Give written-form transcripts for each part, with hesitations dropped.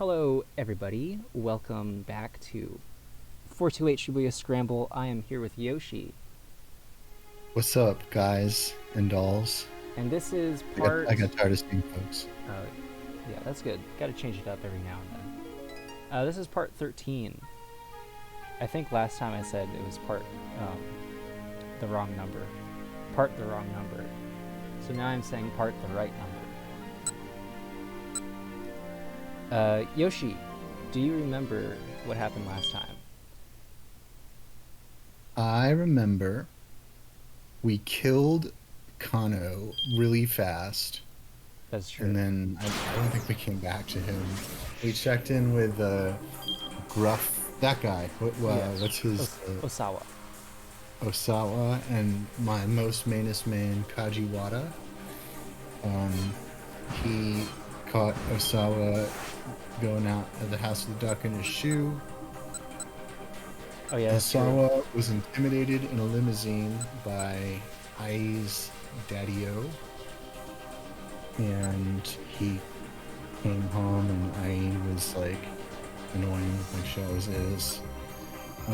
Hello, everybody. Welcome back to 428 Shibuya Scramble. I am here with Yoshi, What's up, guys and dolls? and this is I got, part. I got tired of seeing folks. Uh, yeah, that's good. Got to change it up every now and then. This is part 13. I think last time I said it was part the wrong number. Part the wrong number. So now I'm saying part the right number. Yoshi, do you remember what happened last time? I remember we killed Kano really fast, That's true. and then I don't think we came back to him. We checked in with Gruff, that guy. Yes. What's his Osawa. Osawa, and my most mainest man Kajiwada. He caught Osawa going out of the House of the Duck in his shoe. Oh yeah, that's true. Osawa was intimidated in a limousine by Ai's daddy-o, and he came home and Ai was like annoying like she always is. I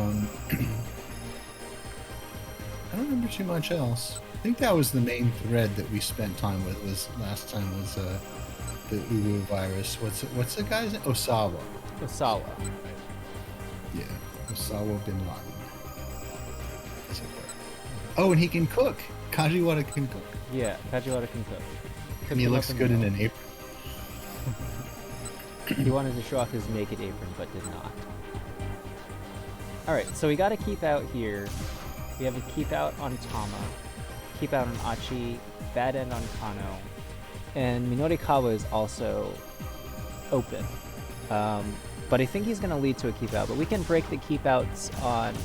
don't remember too much else. I think that was the main thread that we spent time with was last time was the Uwu virus. What's the guy's name? Osawa. Osawa. Yeah, Osawa bin Laden. As it were. Oh, and he can cook. Kajiwara can cook. Yeah, Kajiwara can cook. And he looks good in an apron. He wanted to show off his naked apron, but did not. Alright, so we gotta keep out here. We have a keep out on Tama, keep out on Achi, bad end on Kano, and Minorikawa is also open. But I think he's gonna lead to a keep out, but we can break the keep outs on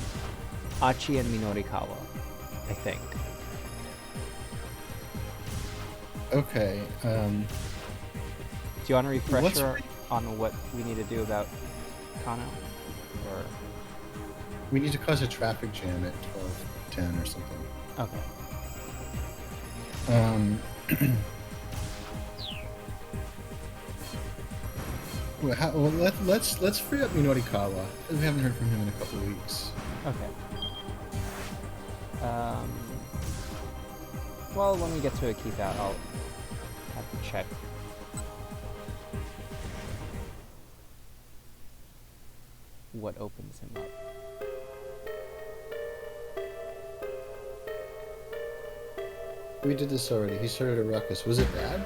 Achi and Minorikawa, I think. Okay. Do you want a refresher on what we need to do about Kano? Or We need to cause a traffic jam at 12:10 or something. okay. Let's free up Minorikawa. We haven't heard from him in a couple of weeks. Okay. Well, when we get to a keep out, I'll have to check. What opens him up? We did this already. He started a ruckus. Was it bad?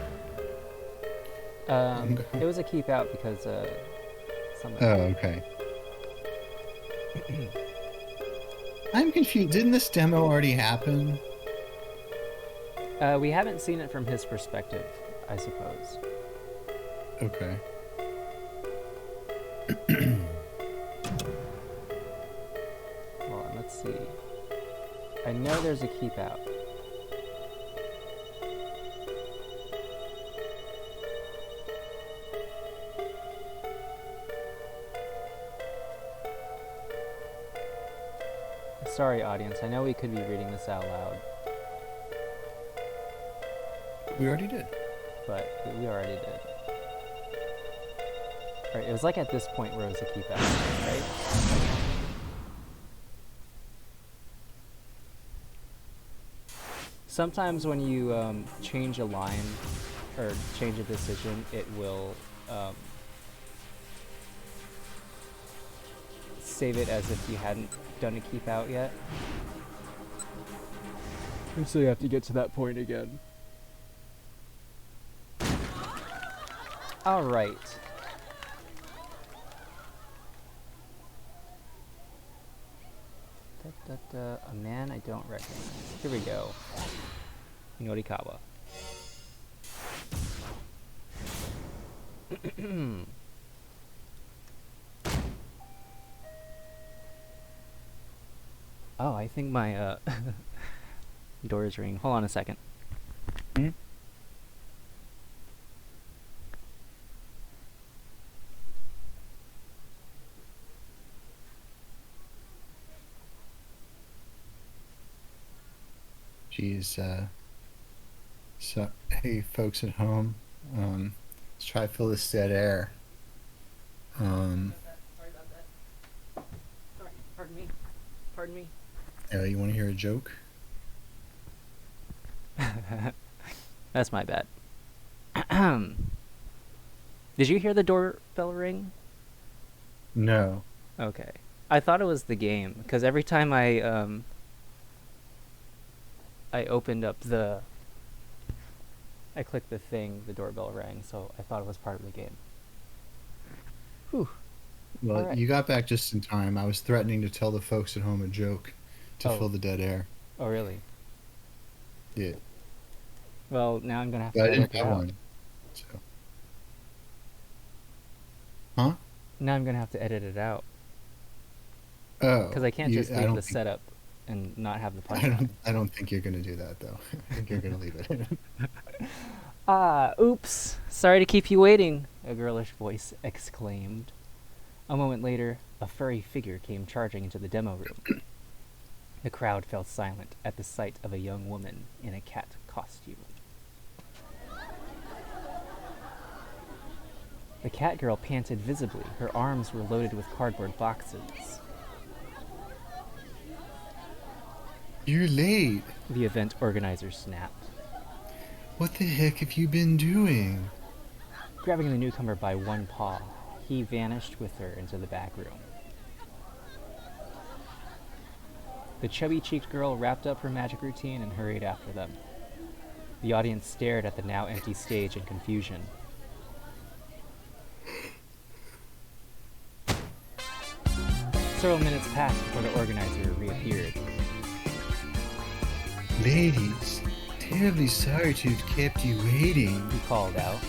It was a keep out because somebody. Oh, okay. I'm confused. Didn't this demo already happen? We haven't seen it from his perspective, I suppose. Okay. Hold on, let's see. I know there's a keep out. Sorry, audience. I know we could be reading this out loud, We already did. but we already did. Alright, it was like at this point where it was a keep out, right? Sometimes when you change a line or change a decision, it will save it as if you hadn't done a keep out yet. So you have to get to that point again. Alright. A man I don't recognize. Here we go. Minorikawa. Oh, I think my door is ringing. Hold on a second. Hmm? Geez, so hey folks at home, let's try to fill this dead air. Um, Sorry, pardon me. Pardon me. you want to hear a joke? That's my bad. Did you hear the doorbell ring? No. Okay. I thought it was the game, because every time I opened up I clicked the thing, the doorbell rang, so I thought it was part of the game. Whew. Well, Alright. you got back just in time. I was threatening to tell the folks at home a joke to Oh. fill the dead air. Oh, really? Yeah. Well, now I'm gonna have But I to didn't edit it have out. one. So. Huh? Now I'm gonna have to edit it out. Oh. Because I can't just I leave don't the think, setup and not have the punchline. I don't think you're gonna do that though. I think you're gonna leave it in. Oops. Sorry to keep you waiting, a girlish voice exclaimed. A moment later, a furry figure came charging into the demo room. The crowd fell silent at the sight of a young woman in a cat costume. The cat girl panted visibly. Her arms were loaded with cardboard boxes. You're late. The event organizer snapped. What the heck have you been doing? Grabbing the newcomer by one paw, he vanished with her into the back room. The chubby-cheeked girl wrapped up her magic routine and hurried after them. The audience stared at the now empty stage in confusion. Several minutes passed before the organizer reappeared. Ladies, terribly sorry to have kept you waiting. He called out.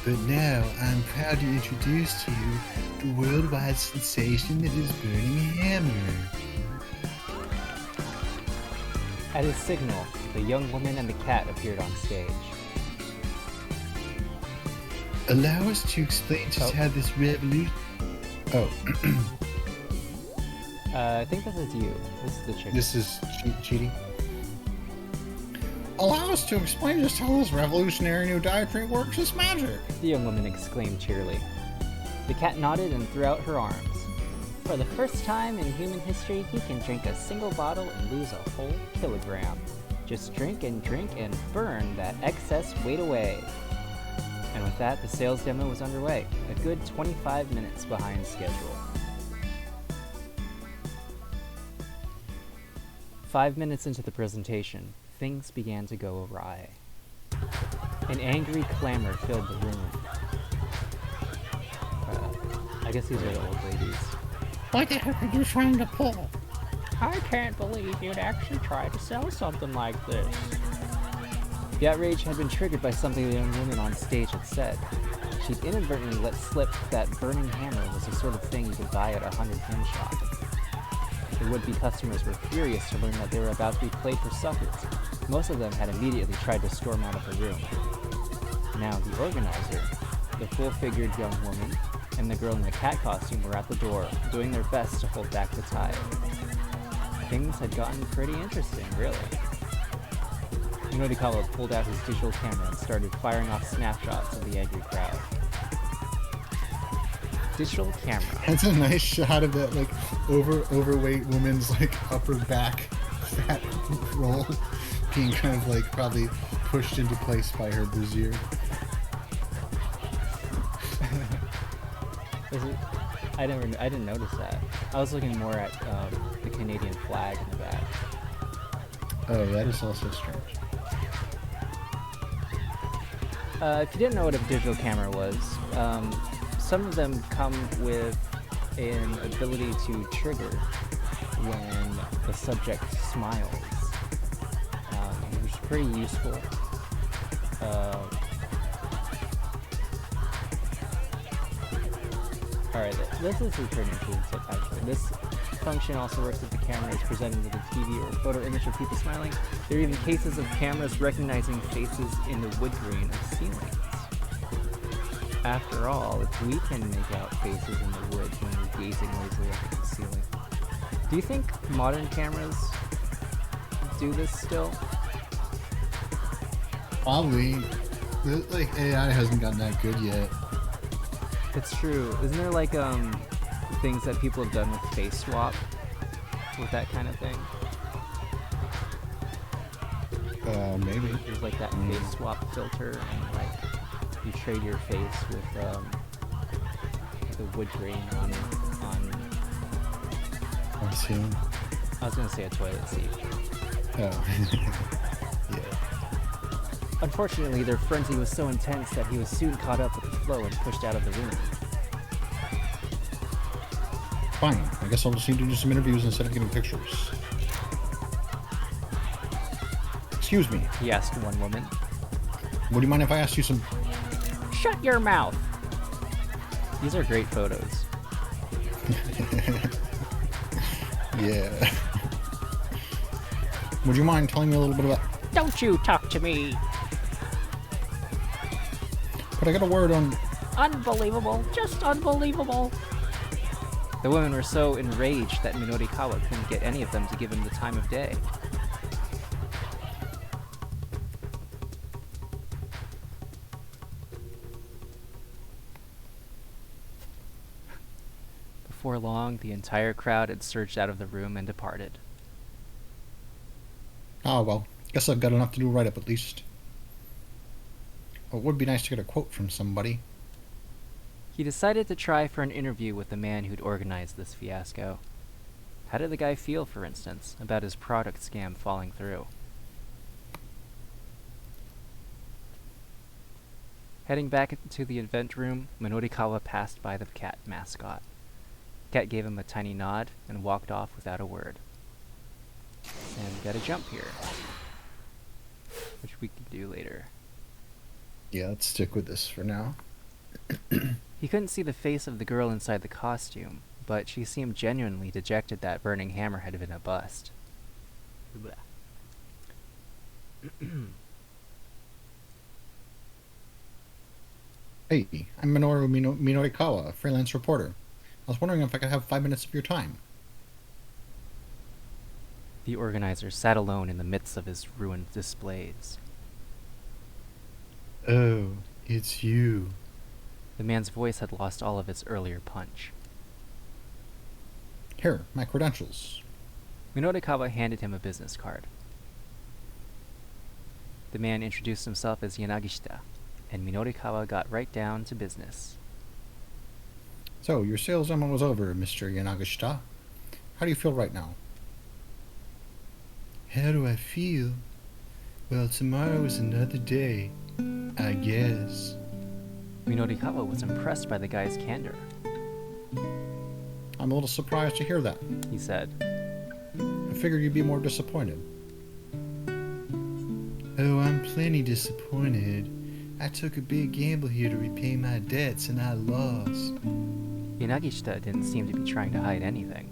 But now I'm proud to introduce to you the worldwide sensation that is Burning Hammer. At his signal, the young woman and the cat appeared on stage. Allow us to explain just how this revolution... Oh. I think this is you. This is the chick. This is cheating? Allow us to explain just how this revolutionary new dietary works as magic. The young woman exclaimed cheerily. The cat nodded and threw out her arms. For the first time in human history, he can drink a single bottle and lose a whole kilogram. Just drink and burn that excess weight away. And with that, the sales demo was underway, a good 25 minutes behind schedule. 5 minutes into the presentation, things began to go awry. An angry clamor filled the room. I guess these are the old ladies. What the heck are you trying to pull? I can't believe you'd actually try to sell something like this. The outrage had been triggered by something the young woman on stage had said. She'd inadvertently let slip that Burning Hammer was the sort of thing you could buy at a 100-pin shop. The would-be customers were furious to learn that they were about to be played for suckers. Most of them had immediately tried to storm out of the room. Now the organizer, the full-figured young woman, and the girl in the cat costume were at the door, doing their best to hold back the tide. Things had gotten pretty interesting, really. Minorikawa pulled out his digital camera and started firing off snapshots of the angry crowd. Digital camera. That's a nice shot of that, like, overweight woman's, like, upper back fat roll being kind of, like, probably pushed into place by her brassiere. I didn't notice that. I was looking more at the Canadian flag in the back. Oh, that is also strange. If you didn't know what a digital camera was, some of them come with an ability to trigger when the subject smiles, which is pretty useful. Alright, this is a pretty cool tip actually. This function also works if the camera is presented with a TV or photo image of people smiling. There are even cases of cameras recognizing faces in the wood grain of ceilings. After all, if we can make out faces in the wood when we're gazing lazily up at the ceiling. Do you think modern cameras do this still? Probably. Like, AI hasn't gotten that good yet. It's true. Isn't there like things that people have done with face swap with that kind of thing? Maybe. There's like that face swap filter, and like you trade your face with the wood grain on. I see. I was gonna say a toilet seat. Oh. Yeah. Unfortunately, their frenzy was so intense that he was soon caught up with the flow and pushed out of the room. Fine. I guess I'll just need to do some interviews instead of getting pictures. Excuse me. He asked one woman. Would you mind if I asked you some... Shut your mouth! These are great photos. Yeah. Would you mind telling me a little bit about... Don't you talk to me! Could I get a word on... Unbelievable! Just unbelievable! The women were so enraged that Minorikawa couldn't get any of them to give him the time of day. Before long, the entire crowd had surged out of the room and departed. Oh, well. Guess I've got enough to do right up at least. Oh, it would be nice to get a quote from somebody. He decided to try for an interview with the man who'd organized this fiasco. How did the guy feel, for instance, about his product scam falling through? Heading back into the event room, Minorikawa passed by the cat mascot. Cat gave him a tiny nod and walked off without a word. And we got a jump here, which we can do later. Yeah, let's stick with this for now. He couldn't see the face of the girl inside the costume, but she seemed genuinely dejected that burning hammer had been a bust. Hey, I'm Minorikawa, a freelance reporter. I was wondering if I could have 5 minutes of your time. The organizer sat alone in the midst of his ruined displays. Oh, it's you. The man's voice had lost all of its earlier punch. Here, my credentials. Minorikawa handed him a business card. The man introduced himself as Yanagishita, and Minorikawa got right down to business. So, your sales demo was over, Mr. Yanagishita. How do you feel right now? How do I feel? Well, tomorrow is another day, I guess. Minorikawa was impressed by the guy's candor. I'm a little surprised to hear that. He said, I figured you'd be more disappointed. Oh, I'm plenty disappointed. I took a big gamble here to repay my debts and I lost. Yanagishita didn't seem to be trying to hide anything.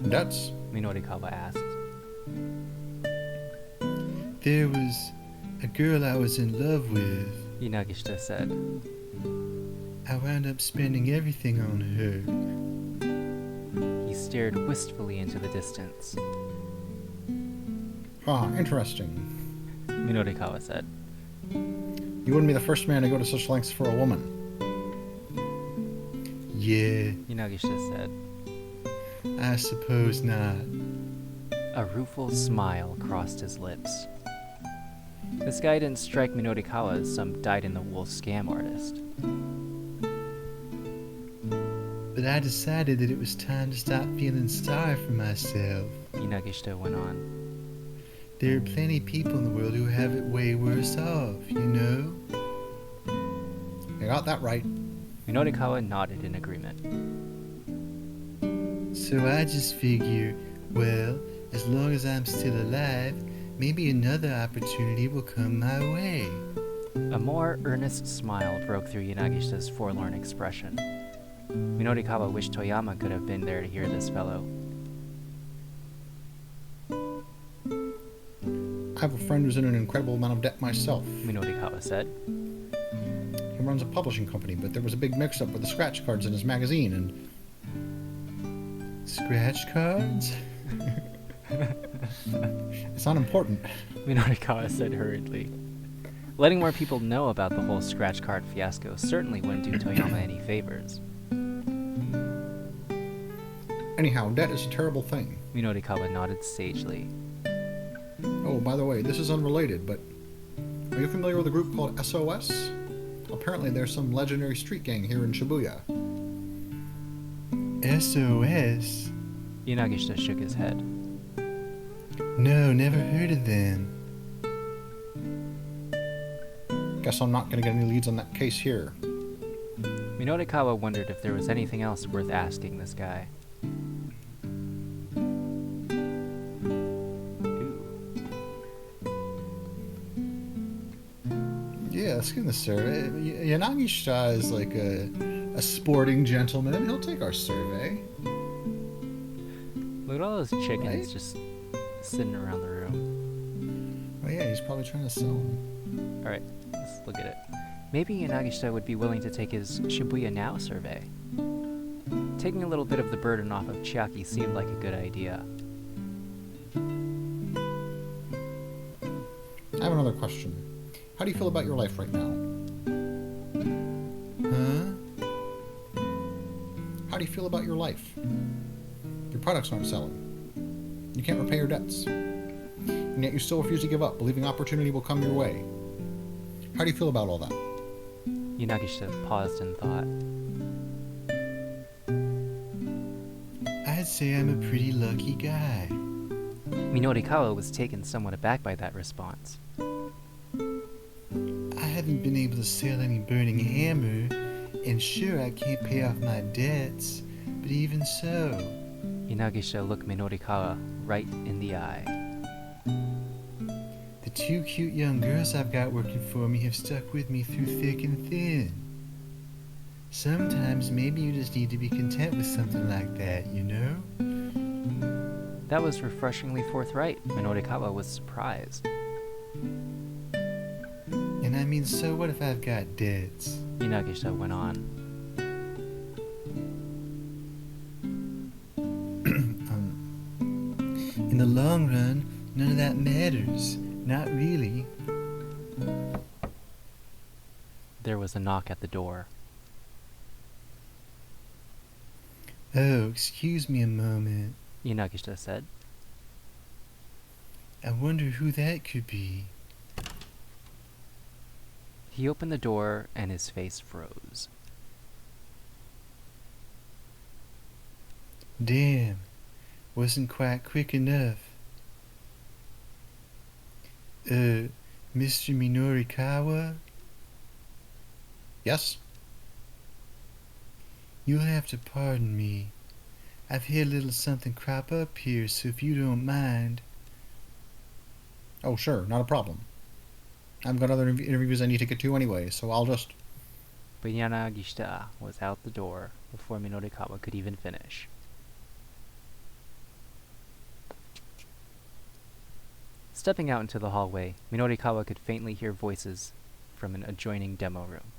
Debts? Minorikawa asked. There was a girl I was in love with. Yanagishita said. I wound up spending everything on her. He stared wistfully into the distance. Ah, interesting. Minorikawa said. You wouldn't be the first man to go to such lengths for a woman. Yeah, Yanagishita said. I suppose not. A rueful smile crossed his lips. This guy didn't strike Minorikawa as some dyed-in-the-wool scam artist. But I decided that it was time to stop feeling sorry for myself. Yanagishita went on. There are plenty of people in the world who have it way worse off, you know? I got that right. Minorikawa nodded in agreement. So I just figure, well, as long as I'm still alive, maybe another opportunity will come my way. A more earnest smile broke through Yanagishita's forlorn expression. Minorikawa wished Toyama could have been there to hear this fellow. I have a friend who's in an incredible amount of debt myself. Minorikawa said. He runs a publishing company, but there was a big mix-up with the scratch cards in his magazine, and... Scratch cards? It's not important. Minorikawa said hurriedly. Letting more people know about the whole scratch card fiasco certainly wouldn't do Toyama any favors. Anyhow, debt is a terrible thing. Minorikawa nodded sagely. Oh, by the way, this is unrelated, but are you familiar with a group called SOS? Apparently there's some legendary street gang here in Shibuya. SOS? Yanagishita shook his head. No, never heard of them. Guess I'm not gonna get any leads on that case here. Minorikawa wondered if there was anything else worth asking this guy. Yeah, let's give him the survey. Yanagishita is like a sporting gentleman. He'll take our survey. Look at all those chickens Right? just sitting around the room. Oh yeah, he's probably trying to sell them. Alright, let's look at it. Maybe Yanagishita would be willing to take his Shibuya Now survey. Taking a little bit of the burden off of Chiaki seemed like a good idea. I have another question. How do you feel about your life right now? Huh? How do you feel about your life? Your products aren't selling. You can't repay your debts. And yet you still refuse to give up, believing opportunity will come your way. How do you feel about all that? Yanagishita paused in thought. I'd say I'm a pretty lucky guy. Minorikawa was taken somewhat aback by that response. I haven't been able to sell any burning hammer, and sure I can't pay off my debts, but even so... Yanagishita looked Minorikawa right in the eye. The two cute young girls I've got working for me have stuck with me through thick and thin. Sometimes maybe you just need to be content with something like that, you know? That was refreshingly forthright. Minorikawa was surprised. And I mean, so what if I've got debts? Yanagishita went on. In the long run, none of that matters. Not really. There was a knock at the door. Oh, excuse me a moment. Yanagishita said. I wonder who that could be. He opened the door and his face froze. Damn, wasn't quite quick enough. Mr. Minorikawa? Yes? You'll have to pardon me. I've had a little something crop up here, so if you don't mind... Oh, sure, not a problem. I've got other interviews I need to get to anyway, so I'll just... But Yanagishita was out the door before Minorikawa could even finish. Stepping out into the hallway, Minorikawa could faintly hear voices from an adjoining demo room.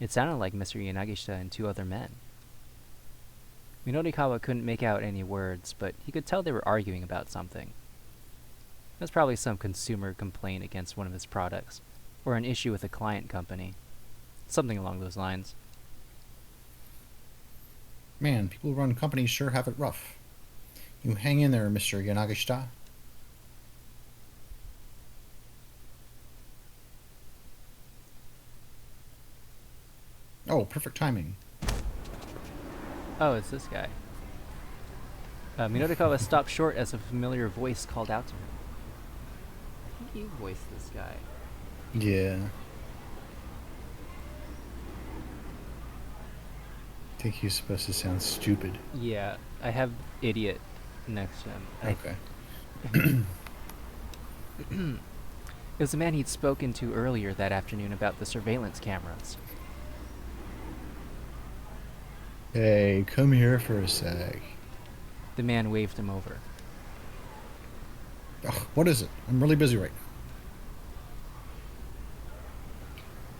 It sounded like Mr. Yanagishita and two other men. Minorikawa couldn't make out any words, but he could tell they were arguing about something. It was probably some consumer complaint against one of his products, or an issue with a client company. Something along those lines. Man, people who run companies sure have it rough. You hang in there, Mr. Yanagishita. Oh, perfect timing. Oh, it's this guy. Minorikawa stopped short as a familiar voice called out to him. I think you voiced this guy. Yeah. I think he's supposed to sound stupid. Yeah, I have idiot next to him. Okay. It was the man he'd spoken to earlier that afternoon about the surveillance cameras. Hey, come here for a sec. The man waved him over. Ugh, what is it? I'm really busy right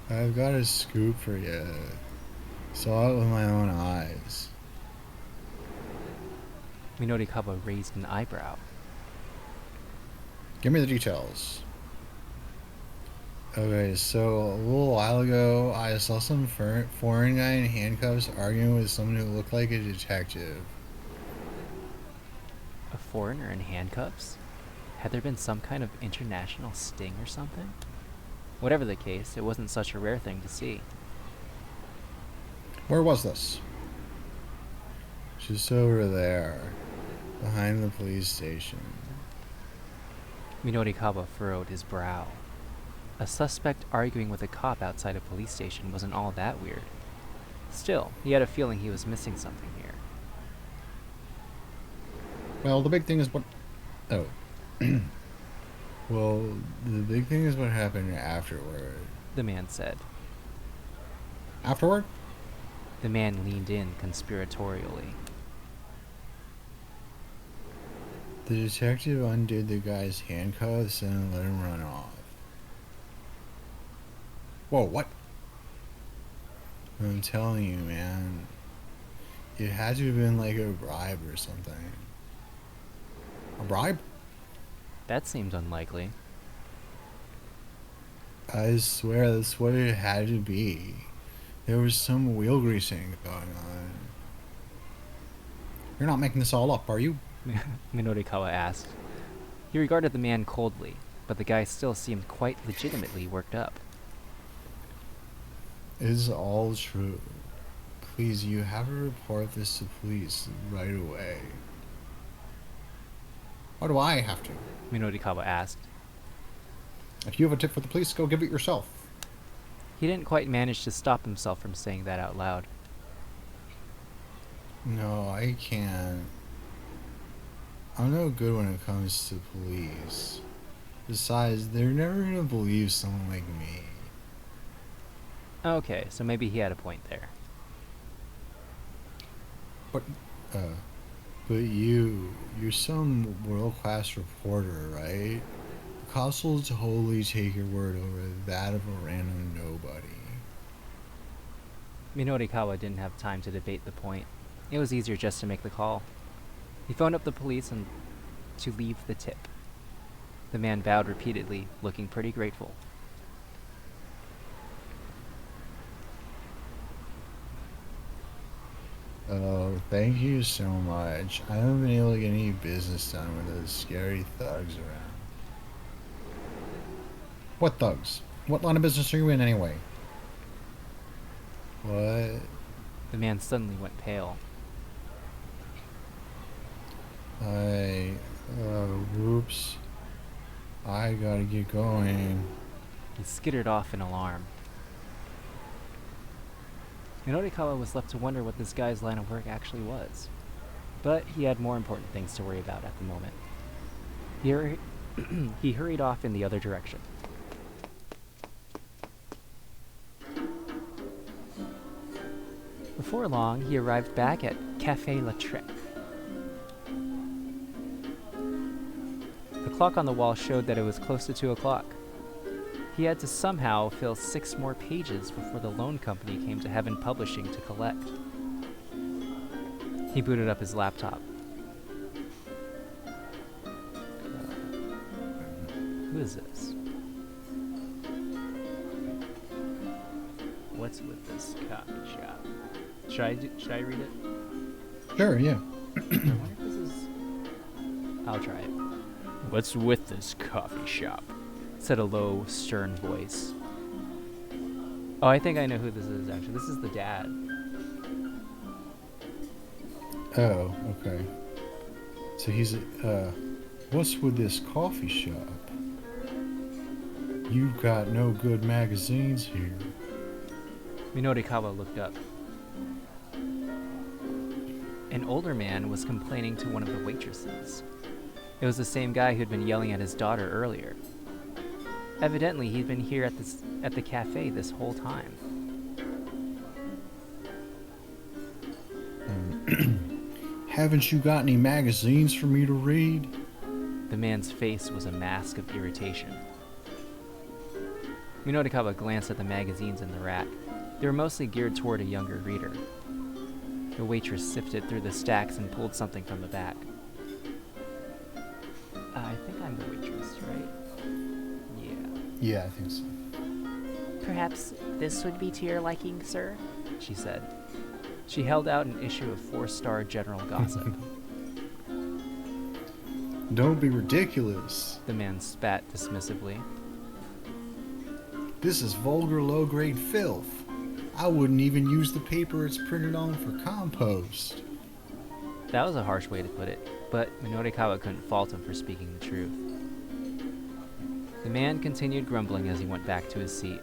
now. I've got a scoop for you. Saw it with my own eyes. Minorikawa raised an eyebrow. Give me the details. Okay, so a little while ago, I saw some foreign guy in handcuffs arguing with someone who looked like a detective. A foreigner in handcuffs? Had there been some kind of international sting or something? Whatever the case, it wasn't such a rare thing to see. Where was this? Just over there, behind the police station. Minorikawa furrowed his brow. A suspect arguing with a cop outside a police station wasn't all that weird. Still, he had a feeling he was missing something here. Well, the big thing is what. Oh. Well, the big thing is what happened afterward. The man said. Afterward? The man leaned in conspiratorially. The detective undid the guy's handcuffs and let him run off. Whoa, what? I'm telling you, man. It had to have been like a bribe or something. A bribe? That seemed unlikely. I swear that's what it had to be. There was some wheel greasing going on. You're not making this all up, are you? Minorikawa asked. He regarded the man coldly, but the guy still seemed quite legitimately worked up. It's all true. Please, you have to report this to police right away. Why do I have to? Minorikawa asked. If you have a tip for the police, go give it yourself. He didn't quite manage to stop himself from saying that out loud. No, I can't. I'm no good when it comes to police. Besides, they're never gonna believe someone like me. Okay, so maybe he had a point there. But, but you're some world-class reporter, right? The cops will totally take your word over that of a random nobody. Minorikawa didn't have time to debate the point. It was easier just to make the call. He phoned up the police and to leave the tip. The man bowed repeatedly, looking pretty grateful. Oh, thank you so much. I haven't been able to get any business done with those scary thugs around. What thugs? What line of business are you in anyway? What? The man suddenly went pale. Whoops. I gotta get going. He skittered off in alarm. Minorikawa was left to wonder what this guy's line of work actually was. But he had more important things to worry about at the moment. He hurried off in the other direction. Before long, he arrived back at Café La Trek. The clock on the wall showed that it was close to 2 o'clock. He had to somehow fill 6 more pages before the loan company came to Heaven Publishing to collect. He booted up his laptop. Who is this? What's with this coffee shop? Should I read it? Sure, yeah. I wonder if this is... I'll try it. What's with this coffee shop? Said a low, stern voice. Oh, I think I know who this is, actually. This is the dad. Oh, okay. So he's, what's with this coffee shop? You've got no good magazines here. Minorikawa looked up. An older man was complaining to one of the waitresses. It was the same guy who'd been yelling at his daughter earlier. Evidently, he'd been here at the cafe this whole time. Haven't you got any magazines for me to read? The man's face was a mask of irritation. Minorikawa glanced at the magazines in the rack. They were mostly geared toward a younger reader. The waitress sifted through the stacks and pulled something from the back. I think I'm the waitress, right? Yeah. Yeah, I think so. Perhaps this would be to your liking, sir? She said. She held out an issue of 4-star general gossip. Don't be ridiculous. The man spat dismissively. This is vulgar low-grade filth. I wouldn't even use the paper it's printed on for compost. That was a harsh way to put it, but Minorikawa couldn't fault him for speaking the truth. The man continued grumbling as he went back to his seat.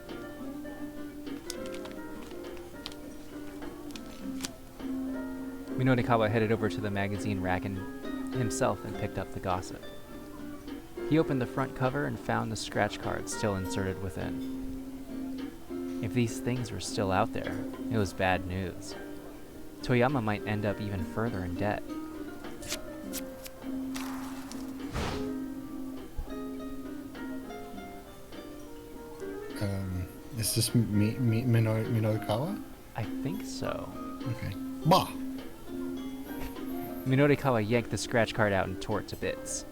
Minorikawa headed over to the magazine rack himself and picked up the gossip. He opened the front cover and found the scratch card still inserted within. If these things were still out there, it was bad news. Toyama might end up even further in debt. Is this Minorikawa? I think so. Okay. Bah! Minorikawa yanked the scratch card out and tore it to bits.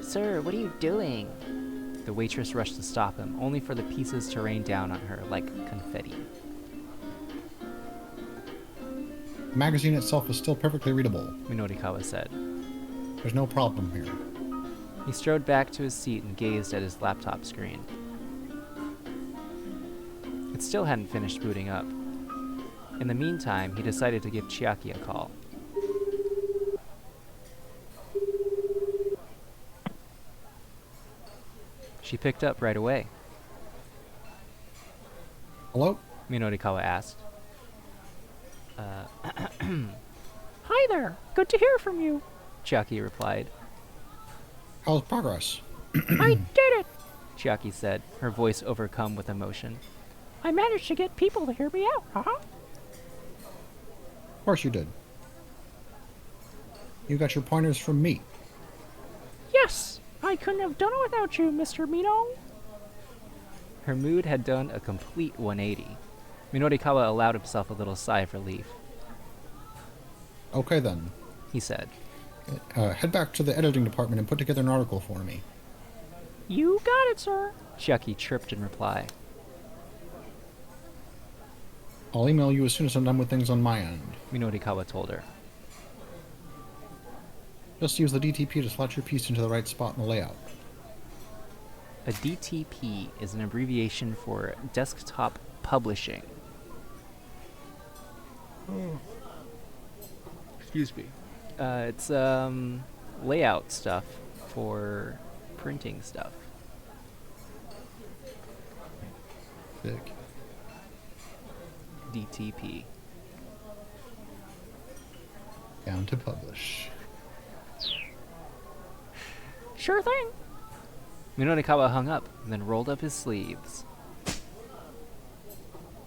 Sir, what are you doing? The waitress rushed to stop him, only for the pieces to rain down on her like confetti. The magazine itself is still perfectly readable. Minorikawa said. There's no problem here. He strode back to his seat and gazed at his laptop screen. It still hadn't finished booting up. In the meantime, he decided to give Chiaki a call. She picked up right away. Hello? Minorikawa asked. Hi there. Good to hear from you. Chiaki replied. How's progress? I did it. Chiaki said, her voice overcome with emotion. I managed to get people to hear me out. Haha. Of course you did. You got your pointers from me. Yes. I couldn't have done it without you, Mr. Mino. Her mood had done a complete 180. Minorikawa allowed himself a little sigh of relief. Okay then. He said. Head back to the editing department and put together an article for me. You got it, sir. Chiaki chirped in reply. I'll email you as soon as I'm done with things on my end. Minorikawa told her. Just use the DTP to slot your piece into the right spot in the layout. A DTP is an abbreviation for desktop publishing. Excuse me. It's layout stuff for printing stuff. Thick. DTP. Down to publish. Sure thing. Minorikawa hung up and then rolled up his sleeves.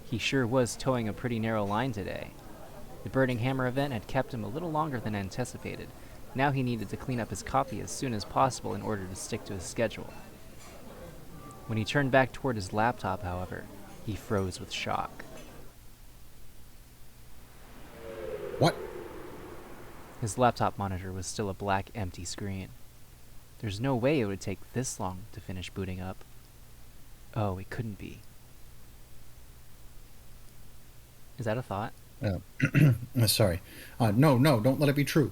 He sure was towing a pretty narrow line today. The Burning Hammer event had kept him a little longer than anticipated. Now he needed to clean up his copy as soon as possible in order to stick to his schedule. When he turned back toward his laptop, however, he froze with shock. What? His laptop monitor was still a black, empty screen. There's no way it would take this long to finish booting up. Oh, it couldn't be. Is that a thought? Sorry. No, don't let it be true.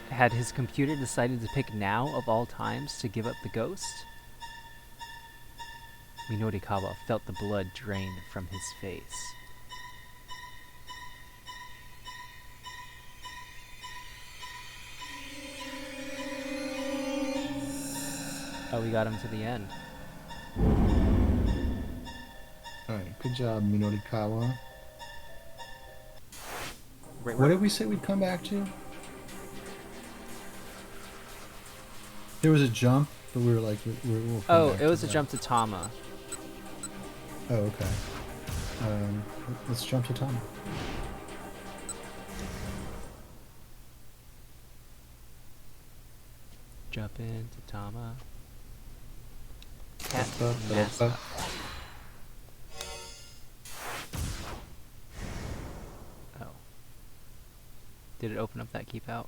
Had his computer decided to pick now of all times to give up the ghost? Minorikawa felt the blood drain from his face. Oh, we got him to the end. Alright, good job, Minorikawa. Wait, What did we say we'd come back to? There was a jump, but we were like, we'll come back it was to a that. jump to Tama. Oh, okay. Let's jump to Tom. Jump into Tama. Cat Ba, ba, ba, Massa. ba. Oh. Did it open up that keep out?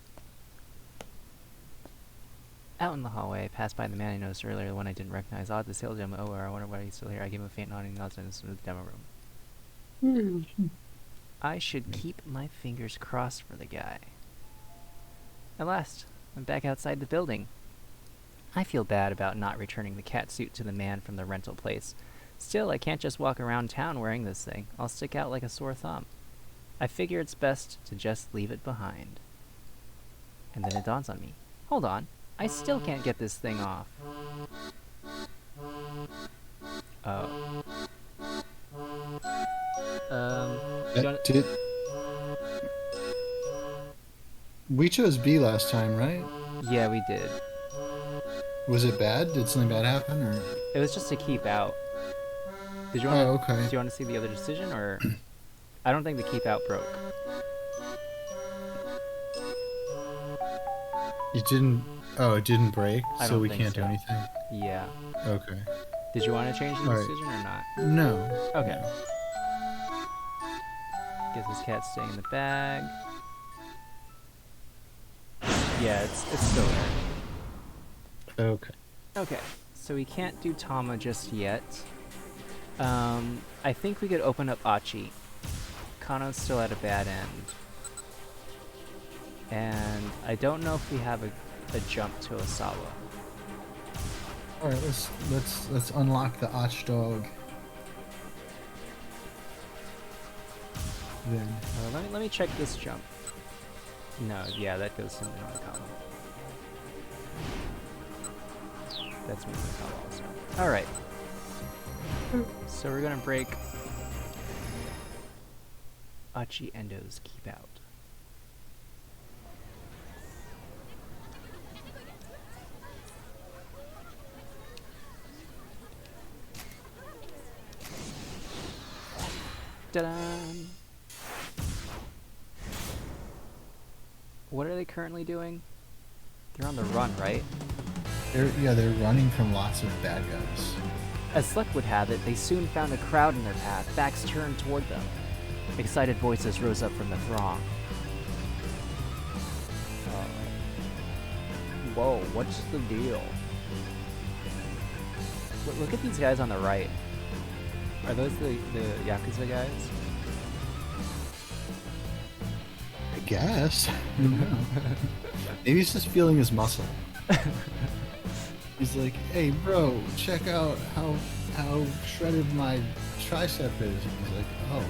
Out in the hallway, I passed by the man I noticed earlier, the one I didn't recognize. Odd, the sales gem. Oh, I wonder why he's still here. I gave him a faint nodding nod into the demo room. I should keep my fingers crossed for the guy. At last, I'm back outside the building. I feel bad about not returning the cat suit to the man from the rental place. Still, I can't just walk around town wearing this thing. I'll stick out like a sore thumb. I figure it's best to just leave it behind. And then it dawns on me. Hold on. I still can't get this thing off. Oh. Did we chose B last time, right? Yeah, we did. Was it bad? Did something bad happen, or? It was just to keep out. Did you want? Oh, okay. Do you want to see the other decision, or? I don't think the keep out broke. It didn't. Oh, it didn't break, I so don't we think can't so. do anything. Yeah. Okay. Did you want to change the Alright. decision or not? No. Okay. Guess this cat's staying in the bag. Yeah, it's still there. Okay. Okay, so we can't do Tama just yet. I think we could open up Achi. Kano's still at a bad end. And I don't know if we have a jump to Osawa. All right. Let's unlock the Arch Dog. Then. Let me check this jump. No, yeah, that goes to Minorikawa. That's Minorikawa also. Alright. So we're gonna break Achi Endo's keep out. Ta-da! What are they currently doing? They're on the run, right? They're running from lots of bad guys. As luck would have it, they soon found a crowd in their path, backs turned toward them. Excited voices rose up from the throng. Whoa, what's the deal? Look at these guys on the right. Are those the Yakuza guys? I guess. I don't know. Maybe he's just feeling his muscle. He's like, hey bro, check out how shredded my tricep is. And he's like, oh,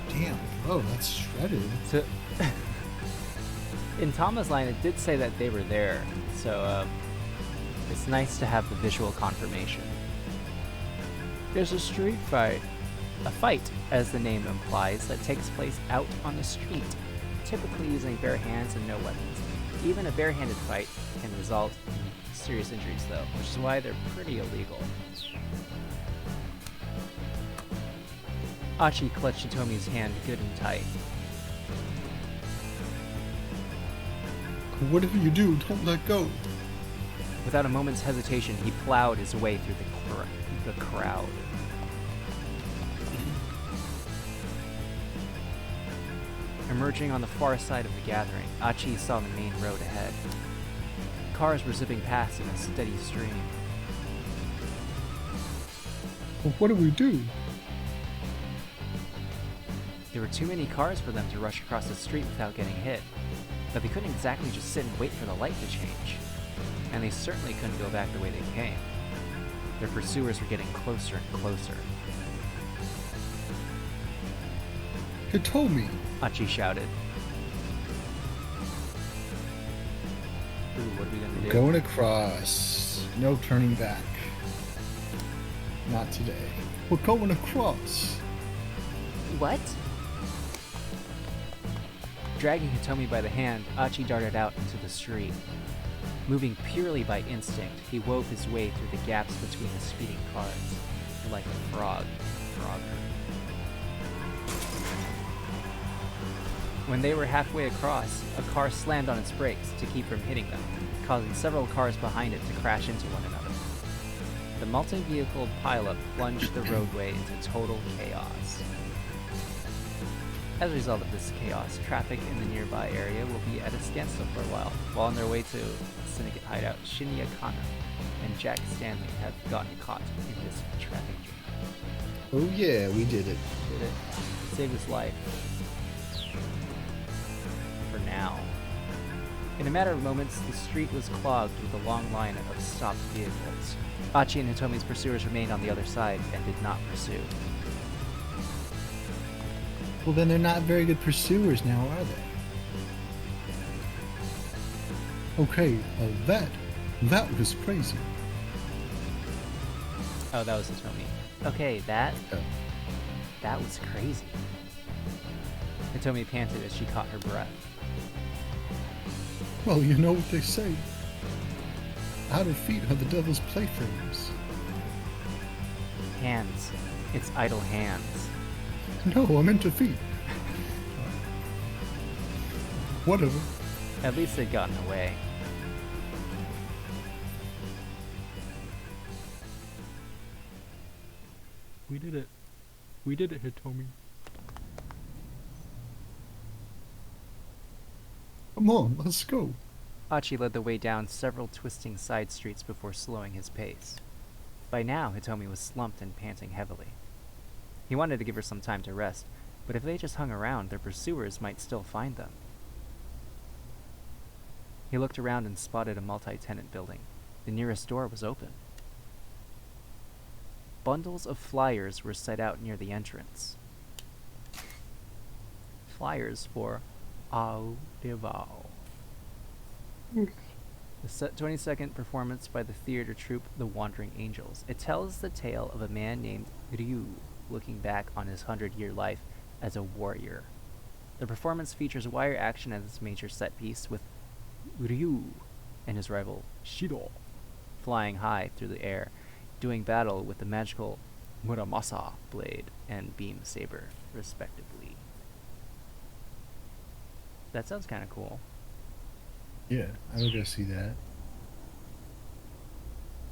damn, bro, that's shredded. So, in Tama's line, it did say that they were there, so it's nice to have the visual confirmation. There's a street fight. A fight, as the name implies, that takes place out on the street, typically using bare hands and no weapons. Even a barehanded fight can result in serious injuries, though, which is why they're pretty illegal. Achi clutched Hitomi's hand good and tight. Whatever you do, don't let go. Without a moment's hesitation, he plowed his way through the crowd. Emerging on the far side of the gathering, Achi saw the main road ahead. Cars were zipping past in a steady stream. Well, what do we do? There were too many cars for them to rush across the street without getting hit, but they couldn't exactly just sit and wait for the light to change. And they certainly couldn't go back the way they came. Their pursuers were getting closer and closer. Hitomi! Achi shouted. Ooh, what are we gonna do? Going across. No turning back. Not today. We're going across. What? Dragging Hitomi by the hand, Achi darted out into the street. Moving purely by instinct, he wove his way through the gaps between the speeding cars, like a frog in Frogger. When they were halfway across, a car slammed on its brakes to keep from hitting them, causing several cars behind it to crash into one another. The multi-vehicle pileup plunged the roadway into total chaos. As a result of this chaos, traffic in the nearby area will be at a standstill for a while on their way to Syndicate hideout. Shinya Kana and Jack Stanley have gotten caught in this traffic jam. Oh yeah, we did it. Did it? Saved his life. For now. In a matter of moments, the street was clogged with a long line of stopped vehicles. Achi and Hitomi's pursuers remained on the other side and did not pursue. Well, then they're not very good pursuers now, are they? Okay, that was crazy. Oh, that was Hitomi. Okay, that was crazy. Hitomi panted as she caught her breath. Well, you know what they say. Idle feet are the devil's playthings. Hands. It's idle hands. No, I meant to feet. Whatever. At least they'd gotten away. We did it. We did it, Hitomi. Come on, let's go. Achi led the way down several twisting side streets before slowing his pace. By now, Hitomi was slumped and panting heavily. He wanted to give her some time to rest, but if they just hung around, their pursuers might still find them. He looked around and spotted a multi-tenant building. The nearest door was open. Bundles of flyers were set out near the entrance. Flyers for Au Devao. The 22nd performance by the theater troupe The Wandering Angels. It tells the tale of a man named Ryu looking back on his 100-year life as a warrior. The performance features wire action as its major set piece, with Ryu and his rival Shiro flying high through the air, doing battle with the magical Muramasa blade and beam saber, respectively. That sounds kind of cool. Yeah, I would go see that.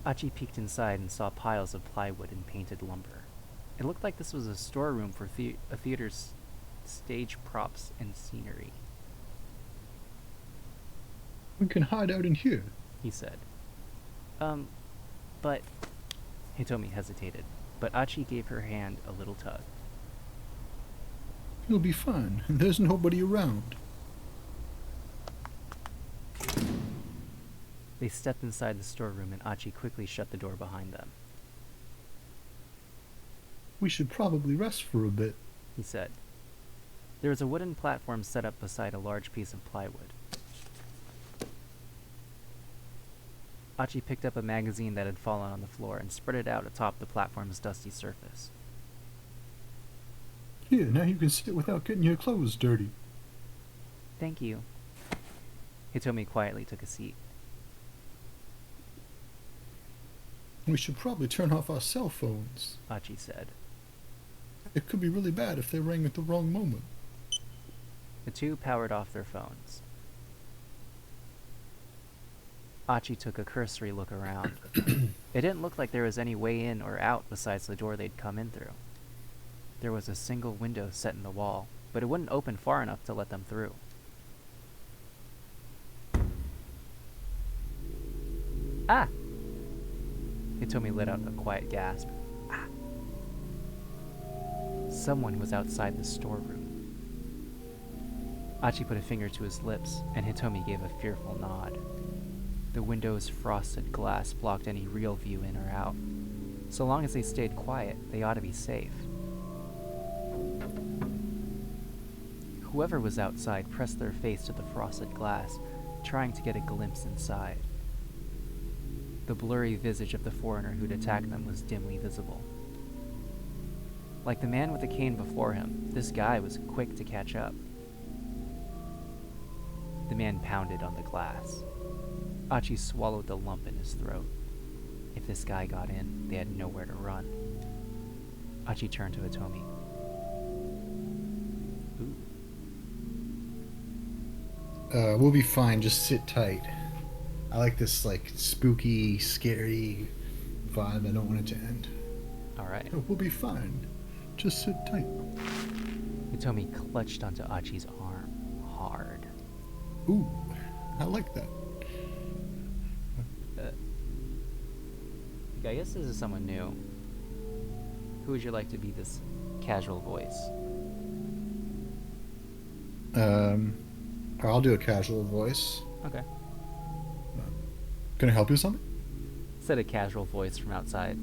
Achi peeked inside and saw piles of plywood and painted lumber. It looked like this was a storeroom for a theater's stage props and scenery. We can hide out in here. He said. But... Hitomi hesitated, but Achi gave her hand a little tug. You'll be fine. There's nobody around. They stepped inside the storeroom and Achi quickly shut the door behind them. We should probably rest for a bit. He said. There was a wooden platform set up beside a large piece of plywood. Achi picked up a magazine that had fallen on the floor and spread it out atop the platform's dusty surface. Here, now you can sit without getting your clothes dirty. Thank you. Hitomi quietly took a seat. We should probably turn off our cell phones. Achi said. It could be really bad if they rang at the wrong moment. The two powered off their phones. Achi took a cursory look around. It didn't look like there was any way in or out besides the door they'd come in through. There was a single window set in the wall, but it wouldn't open far enough to let them through. Ah! Hitomi let out a quiet gasp. Ah! Someone was outside the storeroom. Achi put a finger to his lips, and Hitomi gave a fearful nod. The window's frosted glass blocked any real view in or out. So long as they stayed quiet, they ought to be safe. Whoever was outside pressed their face to the frosted glass, trying to get a glimpse inside. The blurry visage of the foreigner who'd attacked them was dimly visible. Like the man with the cane before him, this guy was quick to catch up. The man pounded on the glass. Achi swallowed the lump in his throat. If this guy got in, they had nowhere to run. Achi turned to Hitomi. Ooh. We'll be fine. Just sit tight. I like this, like, spooky, scary vibe. I don't want it to end. Alright. We'll be fine. Just sit tight. Hitomi clutched onto Achi's arm hard. Ooh, I like that. I guess this is someone new. Who would you like to be this casual voice? I'll do a casual voice. Okay. Can I help you with something? Said a casual voice from outside.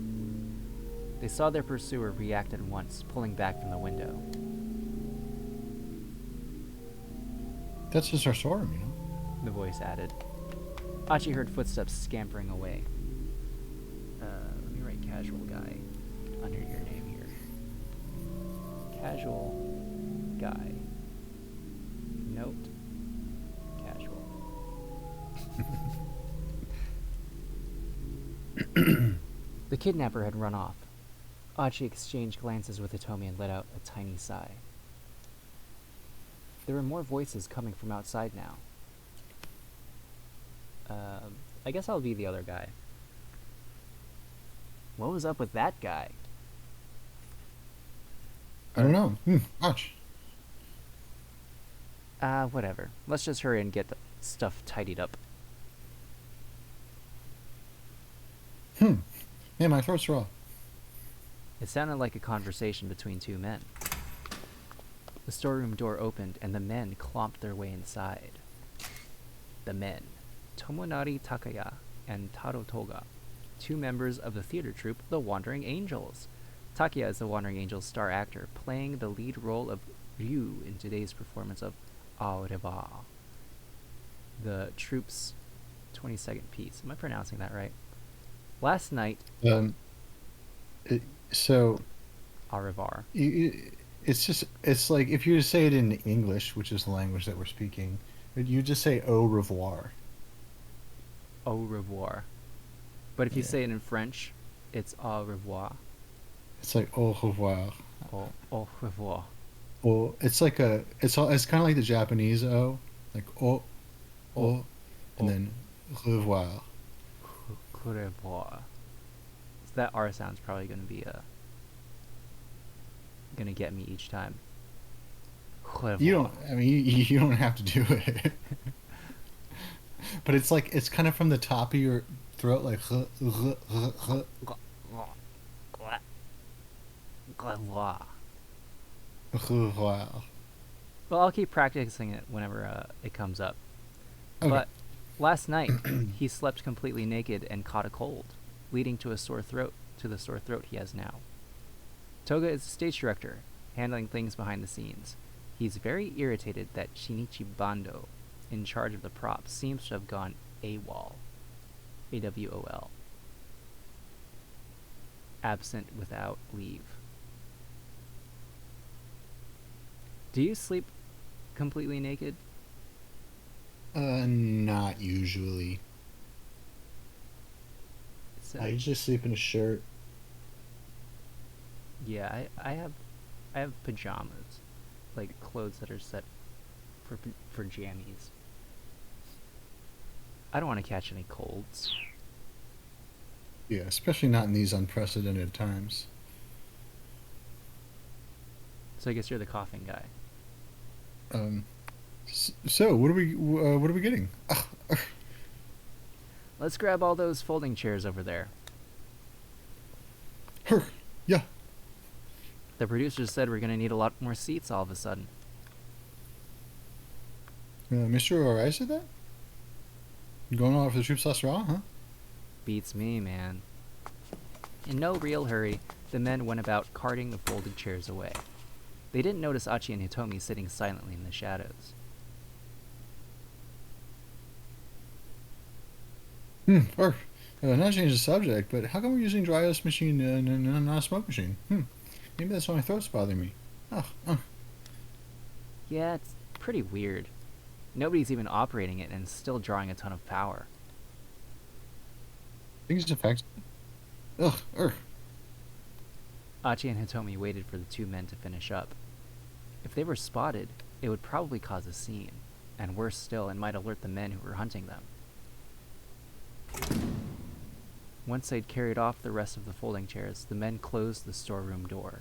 They saw their pursuer react at once, pulling back from the window. That's just our storeroom, you know? The voice added. Achi heard footsteps scampering away. Let me write casual guy under your name here. Casual guy. Note. Casual. The kidnapper had run off. Achi exchanged glances with Hitomi and let out a tiny sigh. There were more voices coming from outside now. I guess I'll be the other guy. What was up with that guy? I don't know. Watch. Whatever. Let's just hurry and get the stuff tidied up. Man, my throat's raw. It sounded like a conversation between two men. The storeroom door opened and the men clomped their way inside. The men. Tomonari Takaya and Taro Toga, two members of the theater troupe The Wandering Angels. Takaya is the Wandering Angels star actor, playing the lead role of Ryu in today's performance of Au revoir, the troupe's 22nd piece. Am I pronouncing that right? Last night... So... Au revoir. It's like if you say it in English, which is the language that we're speaking, you just say au revoir. Au revoir. But if you say it in French, it's au revoir. It's like au revoir. Au revoir. Well, it's like it's kind of like the Japanese o, like and then revoir. Revoir. So that R sound's probably going to be going to get me each time. You don't. I mean, you don't have to do it. But it's like it's kind of from the top of your throat, like. Wow. Well, I'll keep practicing it whenever it comes up. Okay. But last night, he slept completely naked and caught a cold, leading to the sore throat he has now. Toga is the stage director, handling things behind the scenes. He's very irritated that Shinichi Bando, in charge of the props, seems to have gone AWOL. AWOL. Absent without leave. Do you sleep completely naked? Not usually. So, I usually sleep in a shirt. yeah, I have pajamas, like clothes that are set for jammies. I don't want to catch any colds. Yeah, especially not in these unprecedented times. So I guess you're the coughing guy. So what are we getting? Let's grab all those folding chairs over there. Yeah. The producers said we're gonna need a lot more seats all of a sudden. Mr. O'Reilly said that? Going all for the troops last raw, huh? Beats me, man. In no real hurry, the men went about carting the folded chairs away. They didn't notice Achi and Hitomi sitting silently in the shadows. Or, not change the subject, but how come we're using dry ice machine and not a smoke machine? Maybe that's why my throat's bothering me. Yeah, it's pretty weird. Nobody's even operating it and it's still drawing a ton of power. Things affect. Achi and Hitomi waited for the two men to finish up. If they were spotted, it would probably cause a scene, and worse still, it might alert the men who were hunting them. Once they'd carried off the rest of the folding chairs, the men closed the storeroom door.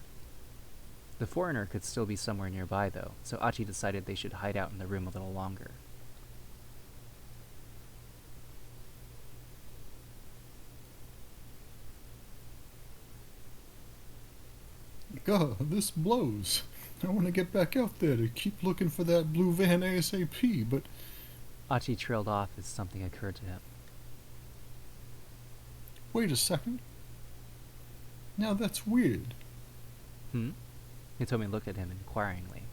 The foreigner could still be somewhere nearby, though, so Achi decided they should hide out in the room a little longer. God, this blows. I want to get back out there to keep looking for that blue van ASAP, but Achi trailed off as something occurred to him. wait a second. Now that's weird. Hitomi looked at him inquiringly.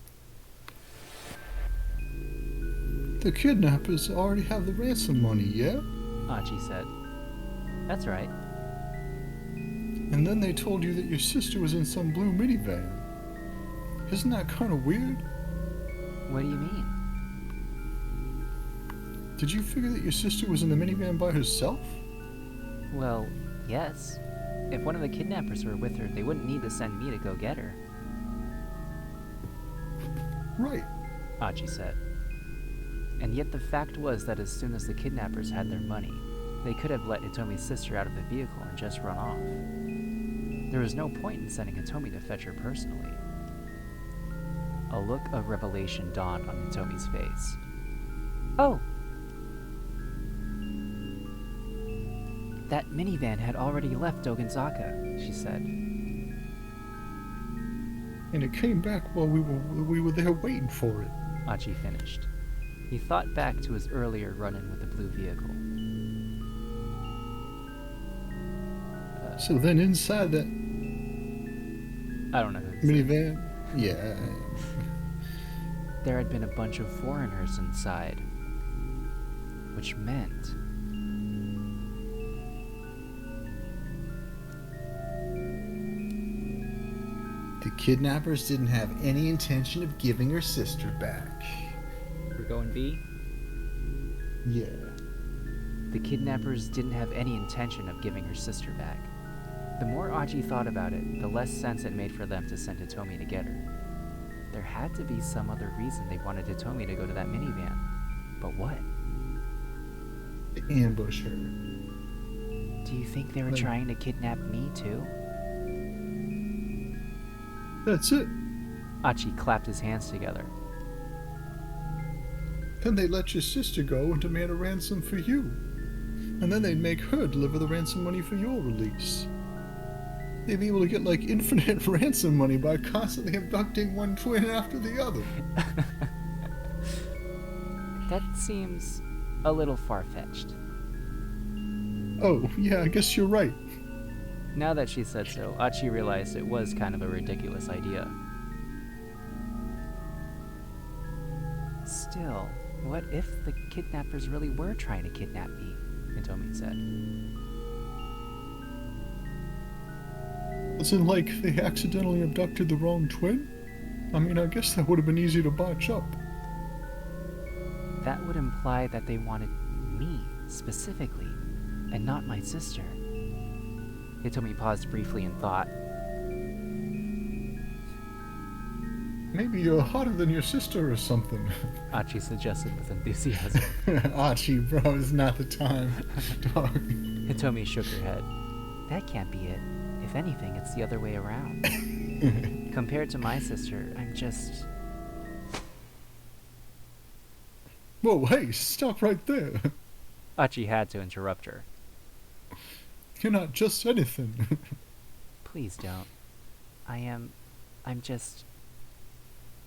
The kidnappers already have the ransom money, yeah? Achi said. That's right. And then they told you that your sister was in some blue minivan. Isn't that kind of weird? What do you mean? Did you figure that your sister was in the minivan by herself? Well, yes. If one of the kidnappers were with her, they wouldn't need to send me to go get her, Right. Achi said. And yet the fact was that as soon as the kidnappers had their money, they could have let Hitomi's sister out of the vehicle and just run off. There was no point in sending Hitomi to fetch her personally. A look of revelation dawned on Hitomi's face. Oh! That minivan had already left Dogenzaka, she said. And it came back while we were there waiting for it. Achi finished. He thought back to his earlier run-in with the blue vehicle. So then inside that I don't know who this is. minivan, yeah, There had been a bunch of foreigners inside, which meant the kidnappers didn't have any intention of giving her sister back. we're going B. Yeah. The kidnappers didn't have any intention of giving her sister back. The more Achi thought about it, the less sense it made for them to send Hitomi to get her. There had to be some other reason they wanted Hitomi to go to that minivan. But what? To ambush her. Do you think they were Like- trying to kidnap me too? That's it. Achi clapped his hands together. Then they let your sister go and demand a ransom for you. And then they'd make her deliver the ransom money for your release. They'd be able to get like infinite ransom money by constantly abducting one twin after the other. That seems a little far-fetched. Oh, yeah, I guess you're right. Now that she said so, Achi realized it was kind of a ridiculous idea. Still, what if the kidnappers really were trying to kidnap me? Hitomi said. As in, like, they accidentally abducted the wrong twin? I mean, I guess that would have been easy to botch up. That would imply that they wanted me, specifically, and not my sister. Hitomi paused briefly in thought. Maybe you're hotter than your sister or something. Achi suggested with enthusiasm. Archie, bro, it's not the time. Dog. Hitomi shook her head. That can't be it. If anything, it's the other way around. Compared to my sister, I'm just... Whoa, hey, stop right there. Achi had to interrupt her. You're not just anything. Please don't. I'm just...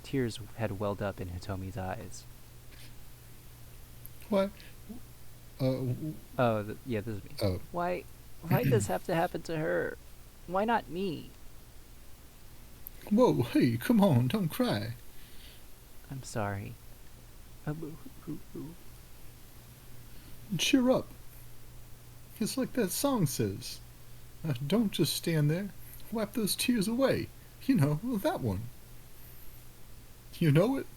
Tears had welled up in Hitomi's eyes. What? Oh, yeah, this is me. Oh. Why does this have to happen to her? Why not me? Whoa, hey, come on, don't cry. I'm sorry. Cheer up. It's like that song says. Don't just stand there. Wipe those tears away. You know, that one. You know it?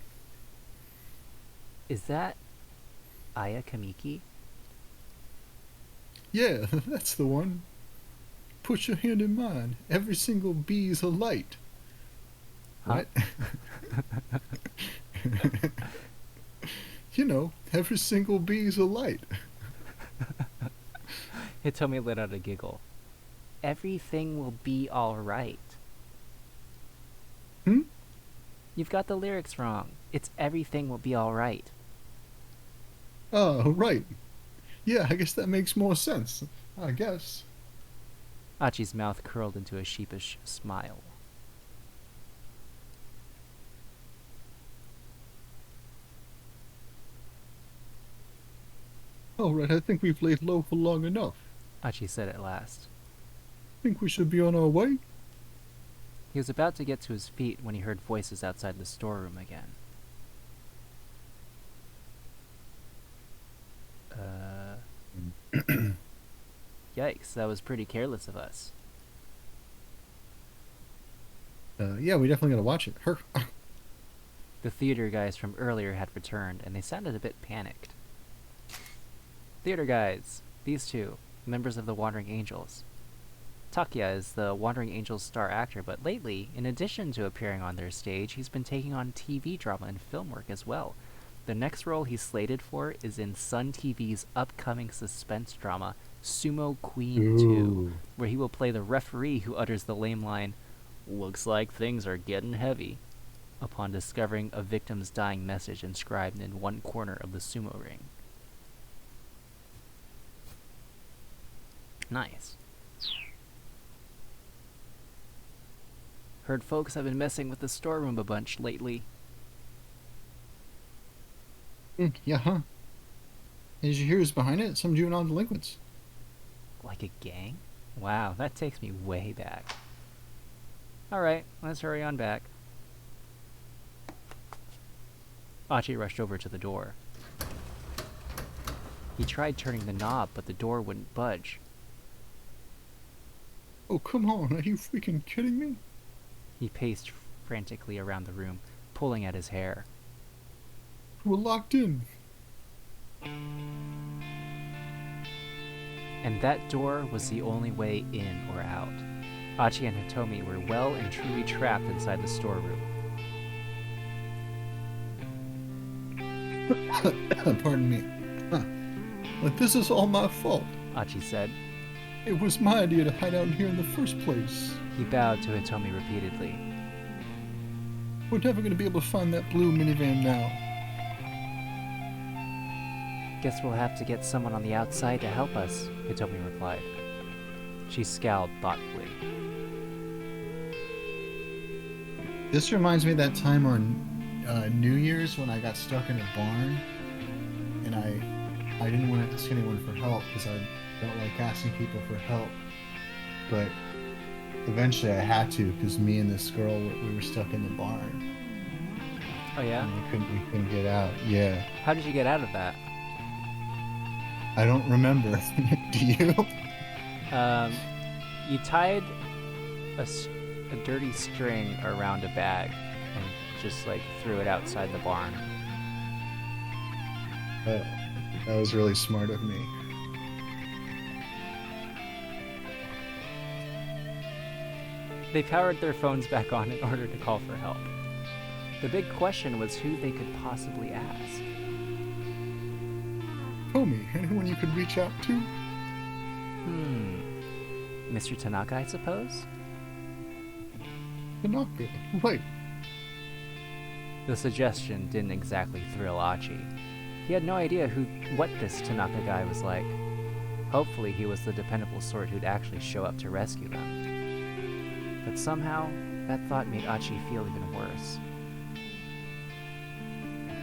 Is that Aya Kamiki? Yeah, that's the one. Put your hand in mine. Every single bee's a light. Huh? What? You know, every single bee's a light. Hitomi let out a giggle. Everything will be alright. Hmm? You've got the lyrics wrong. It's everything will be alright. Oh, right. Yeah, I guess that makes more sense. I guess. Achi's mouth curled into a sheepish smile. Alright, I think we've laid low for long enough. Achi said at last. Think we should be on our way? He was about to get to his feet when he heard voices outside the storeroom again. Yikes, that was pretty careless of us. Yeah, we definitely gotta watch it. The theater guys from earlier had returned, and they sounded a bit panicked. Theater guys, these two, members of the Wandering Angels. Takuya is the Wandering Angels star actor, but lately, in addition to appearing on their stage, he's been taking on TV drama and film work as well. The next role he's slated for is in Sun TV's upcoming suspense drama, Sumo Queen 2, where he will play the referee who utters the lame line, "Looks like things are getting heavy," upon discovering a victim's dying message inscribed in one corner of the sumo ring. Nice. Heard folks have been messing with the storeroom a bunch lately. Yeah, huh? Did you hear who's behind it? Some juvenile delinquents. Like a gang? Wow, that takes me way back. Alright, let's hurry on back. Achi rushed over to the door. He tried turning the knob, but the door wouldn't budge. Oh, come on. Are you freaking kidding me? He paced frantically around the room, pulling at his hair. We're locked in. And that door was the only way in or out. Achi and Hitomi were well and truly trapped inside the storeroom. Pardon me. But this is all my fault. Achi said. It was my idea to hide out here in the first place. He bowed to Hitomi repeatedly. We're never going to be able to find that blue minivan now. Guess we'll have to get someone on the outside to help us, Hitomi replied. She scowled thoughtfully. This reminds me of that time on New Year's when I got stuck in a barn, and I didn't want to ask anyone for help because I don't like asking people for help. But eventually I had to because me and this girl, we were stuck in the barn. Oh yeah? And we couldn't get out. Yeah. How did you get out of that? I don't remember. Do you? You tied a dirty string around a bag and just like threw it outside the barn. That was really smart of me. They powered their phones back on in order to call for help. The big question was who they could possibly ask. Hitomi, anyone you could reach out to? Mr. Tanaka, I suppose? Tanaka, right. The suggestion didn't exactly thrill Achi. He had no idea what this Tanaka guy was like. Hopefully he was the dependable sort who'd actually show up to rescue them. But somehow, that thought made Achi feel even worse.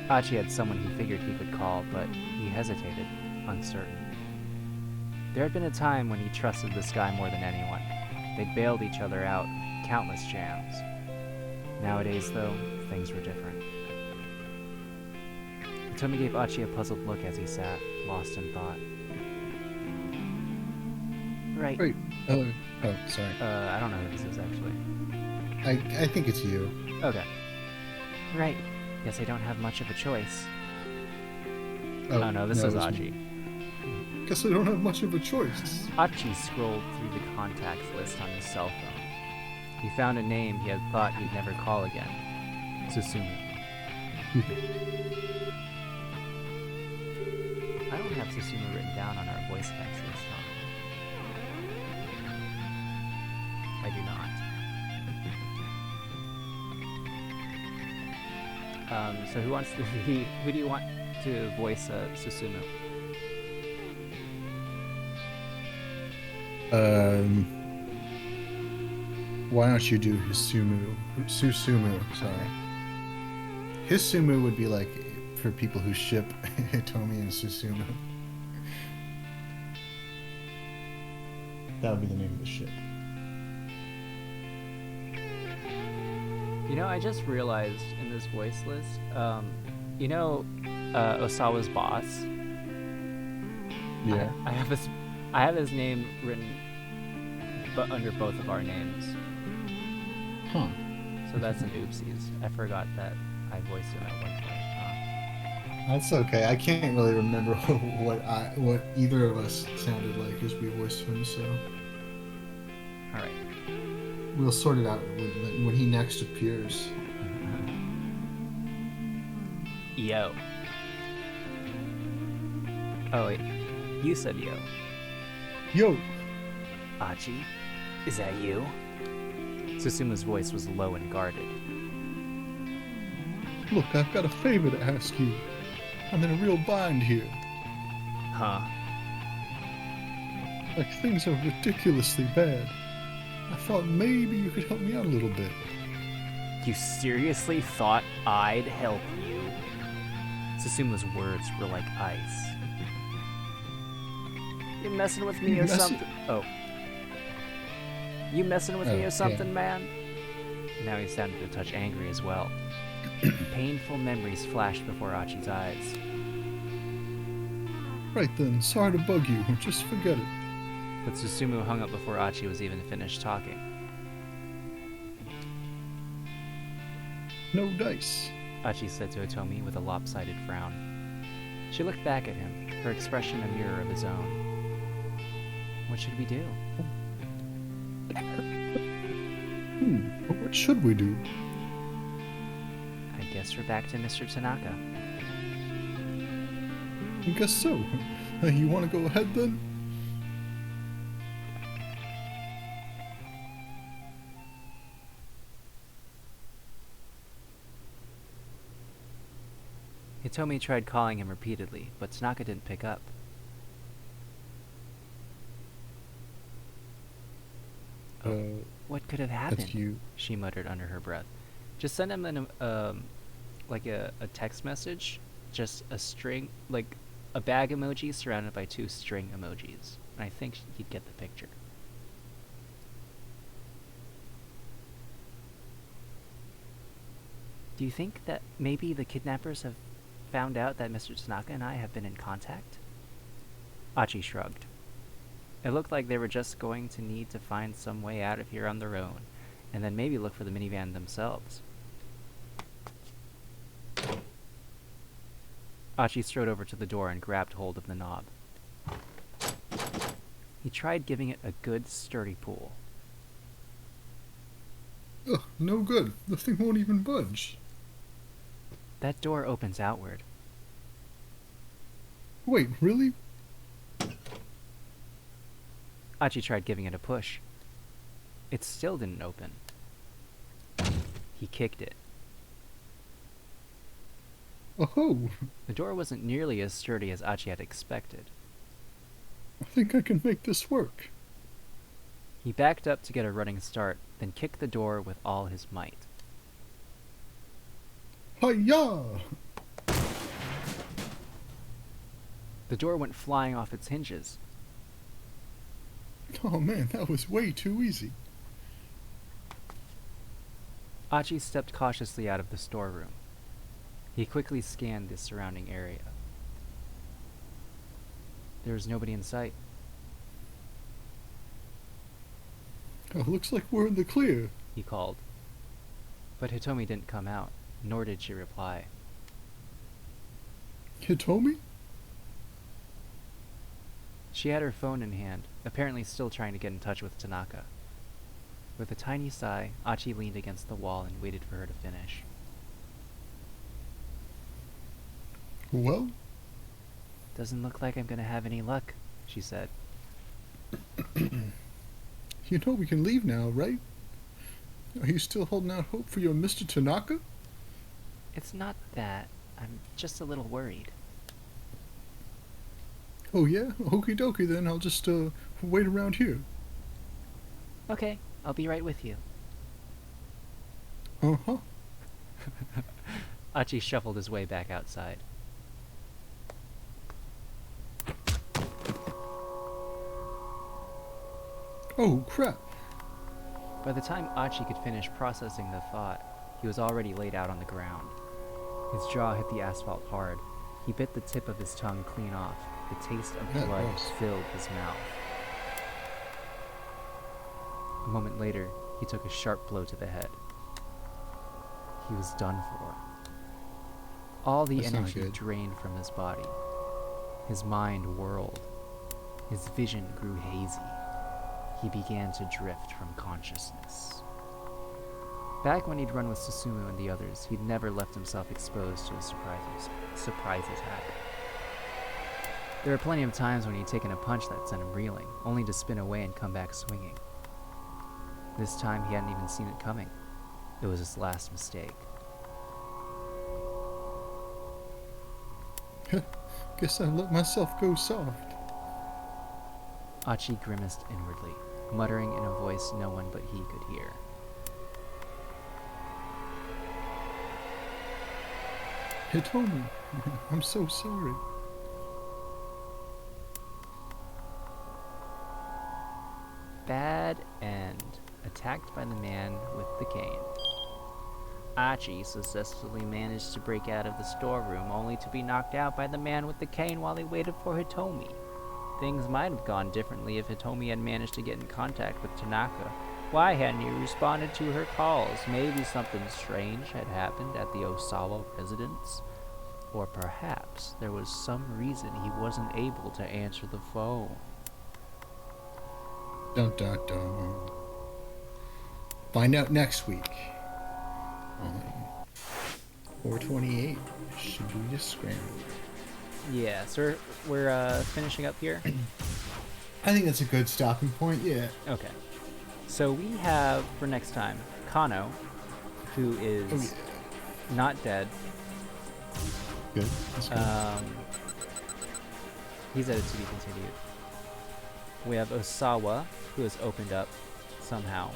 Achi had someone he figured he could call, but he hesitated, uncertain. There had been a time when he trusted this guy more than anyone. They'd bailed each other out countless jams. Nowadays, though, things were different. Hitomi gave Achi a puzzled look as he sat, lost in thought. Right. Wait. Oh, sorry. I don't know who this is, actually. I think it's you. Okay. Right. Guess I don't have much of a choice. Oh, no, this is Achi. Guess I don't have much of a choice. Achi scrolled through the contacts list on his cell phone. He found a name he had thought he'd never call again. Susumu. I don't have Susumu written down on our voice text list, huh? I do not. So who wants to be? Who do you want to voice Susumu? Why don't you do Susumu, sorry. Hisumu would be like for people who ship Hitomi and Susumu. That would be the name of the ship. You know, I just realized in this voice list, you know, Osawa's boss. Yeah. I have his name written, but under both of our names. Huh. So that's an oopsies. I forgot that I voiced him at one point. That's okay. I can't really remember what either of us sounded like as we voiced him, so All right. we'll sort it out when he next appears. Yo. Oh wait, you said yo. Yo! Achi, is that you? Susumu's voice was low and guarded. Look, I've got a favor to ask you. I'm in a real bind here. Huh? Like, things are ridiculously bad. I thought maybe you could help me out a little bit. You seriously thought I'd help you? Susumu's words were like ice. You messing with me or something? Oh. You messing with me or something, man? Now he sounded a touch angry as well. Painful memories flashed before Achi's eyes. Right then, sorry to bug you. Just forget it. But Susumu hung up before Achi was even finished talking. No dice. Achi said to Hitomi with a lopsided frown. She looked back at him, her expression a mirror of his own. What should we do? What should we do? I guess we're back to Mr. Tanaka. I guess so. You want to go ahead then? Hitomi tried calling him repeatedly, but Tanaka didn't pick up. What could have happened? That's you. She muttered under her breath. Just send him like a text message, just a string, like a bag emoji surrounded by 2 string emojis. And I think he'd get the picture. Do you think that maybe the kidnappers have found out that Mr. Tanaka and I have been in contact? Achi shrugged. It looked like they were just going to need to find some way out of here on their own, and then maybe look for the minivan themselves. Achi strode over to the door and grabbed hold of the knob. He tried giving it a good, sturdy pull. Ugh, no good. The thing won't even budge. That door opens outward. Wait, really? Achi tried giving it a push. It still didn't open. He kicked it. Oh, The door wasn't nearly as sturdy as Achi had expected. I think I can make this work. He backed up to get a running start, then kicked the door with all his might. Hi-ya! The door went flying off its hinges. Oh man, that was way too easy. Achi stepped cautiously out of the storeroom. He quickly scanned the surrounding area. There was nobody in sight. Oh, looks like we're in the clear. He called. But Hitomi didn't come out, nor did she reply. Hitomi? She had her phone in hand, apparently still trying to get in touch with Tanaka. With a tiny sigh, Achi leaned against the wall and waited for her to finish. Well? Doesn't look like I'm gonna have any luck, she said. You know we can leave now, right? Are you still holding out hope for your Mr. Tanaka? It's not that. I'm just a little worried. Oh yeah? Okie dokie then, I'll just wait around here. Okay, I'll be right with you. Uh-huh. Achi shuffled his way back outside. Oh crap. By the time Achi could finish processing the thought, he was already laid out on the ground. His jaw hit the asphalt hard. He bit the tip of his tongue clean off. The taste of That blood was- filled his mouth. A moment later, he took a sharp blow to the head. He was done for. All the That's not energy good. drained from his body. His mind whirled. His vision grew hazy. He began to drift from consciousness. Back when he'd run with Susumu and the others, he'd never left himself exposed to a surprise attack. There were plenty of times when he'd taken a punch that sent him reeling, only to spin away and come back swinging. This time he hadn't even seen it coming. It was his last mistake. Guess I let myself go soft. Achi grimaced inwardly, muttering in a voice no one but he could hear. Hitomi, I'm so sorry. Bad end. Attacked by the man with the cane. Achi successfully managed to break out of the storeroom, only to be knocked out by the man with the cane while he waited for Hitomi. Things might have gone differently if Hitomi had managed to get in contact with Tanaka. Why hadn't he responded to her calls? Maybe something strange had happened at the Osawa residence? Or perhaps there was some reason he wasn't able to answer the phone. Dun dun dun. Find out next week on 428 Shibuya Scramble. Yeah, so we're finishing up here. I think that's a good stopping point, yeah. Okay. So we have, for next time, Kano, who is Oh, yeah. not dead. Good. That's good. He's at a to be continued. We have Osawa, who has opened up somehow.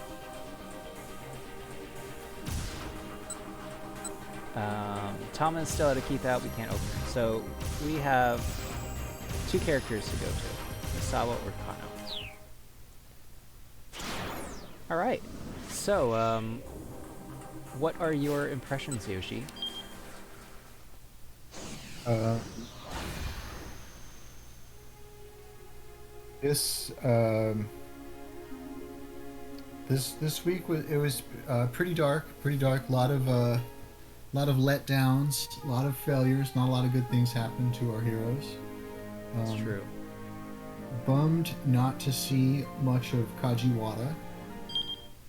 Tama is still at a keep out. We can't open it. So we have two characters to go to, Osawa or Kano. All right. So, what are your impressions, Yoshi? This this week was pretty dark. A lot of letdowns, a lot of failures. Not a lot of good things happened to our heroes. That's true. Bummed not to see much of Kajiwara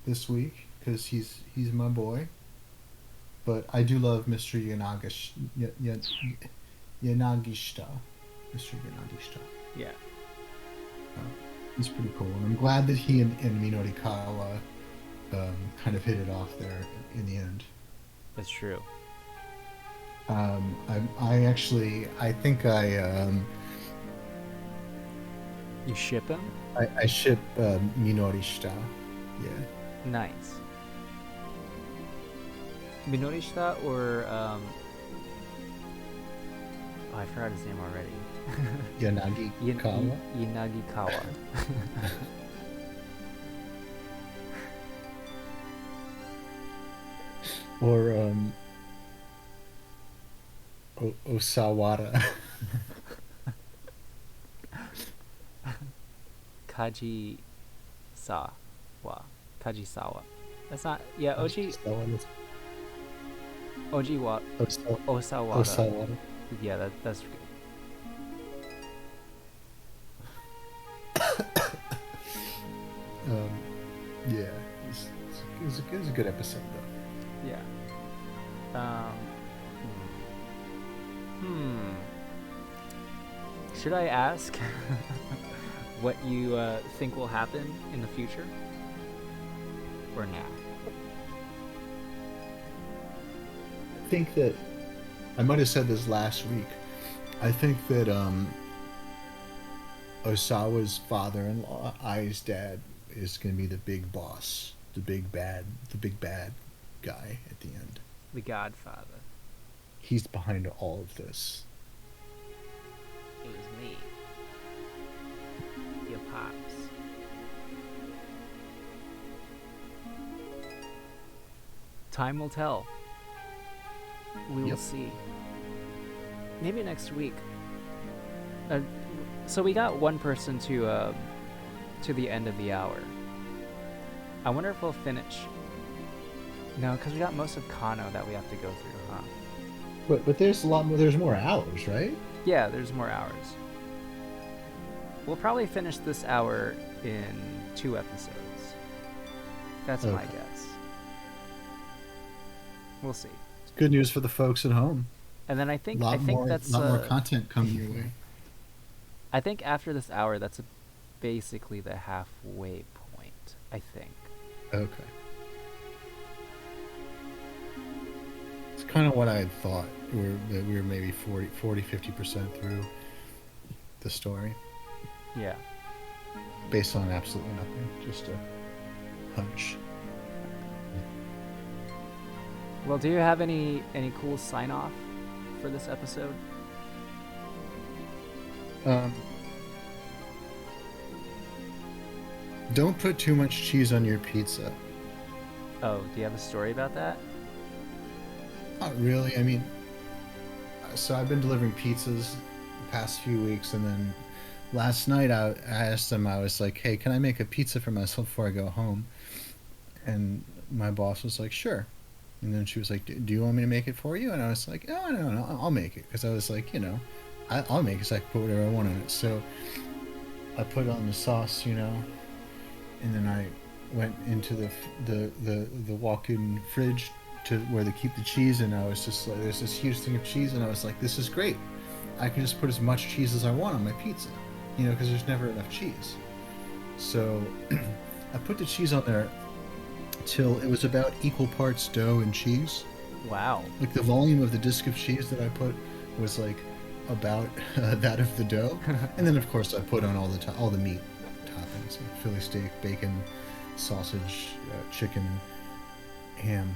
this week because he's my boy. But I do love Mr. Yanagishita. Mr. Yanagishita. Yeah. He's pretty cool, and I'm glad that he and Minorikawa kind of hit it off there in the end. That's true. I think You ship him? I ship Minorishita. Yeah. Nice. Minorishita or oh, I forgot his name already. Yanagikawa. Yanagikawa. Or Osawara. Kajisawa. That's not. Yeah, Osawara. Osawara. Yeah, that's. Yeah, it was a good episode though. Yeah. Should I ask what you think will happen in the future? Or now? think that I might have said this last week. I think that Osawa's father-in-law, Ai's dad, is going to be the big boss, the big bad guy at the end. The Godfather. He's behind all of this. It was me. Your pops. Time will tell. We will see. Maybe next week. So we got one person to the end of the hour. I wonder if we'll finish. No, because we got most of Kano that we have to go through, huh? But there's a lot more. There's more hours, right? Yeah, there's more hours. We'll probably finish this hour in 2 episodes. That's my guess. We'll see. Good news for the folks at home. And then I think that's a lot more content coming your way. I think after this hour, that's basically the halfway point. I think. Okay. It's kind of what I had thought. That we were maybe 50% through the story. Yeah. Based on absolutely nothing, just a hunch. Well, do you have any cool sign off for this episode? Don't put too much cheese on your pizza. Oh, do you have a story about that? Not really. I mean, so I've been delivering pizzas the past few weeks, and then last night I asked them, I was like, hey, can I make a pizza for myself before I go home? And my boss was like, sure. And then she was like, do you want me to make it for you? And I was like, no, I'll make it. Because I was like, I'll make it so I can put whatever I want on it. So I put on the sauce, and then I went into the walk-in fridge to where they keep the cheese, and I was just like, there's this huge thing of cheese, and I was like, this is great. I can just put as much cheese as I want on my pizza, because there's never enough cheese. So I put the cheese on there till it was about equal parts dough and cheese. Wow. Like the volume of the disc of cheese that I put was like about that of the dough. And then of course I put on all the meat toppings, like Philly steak, bacon, sausage, chicken, ham,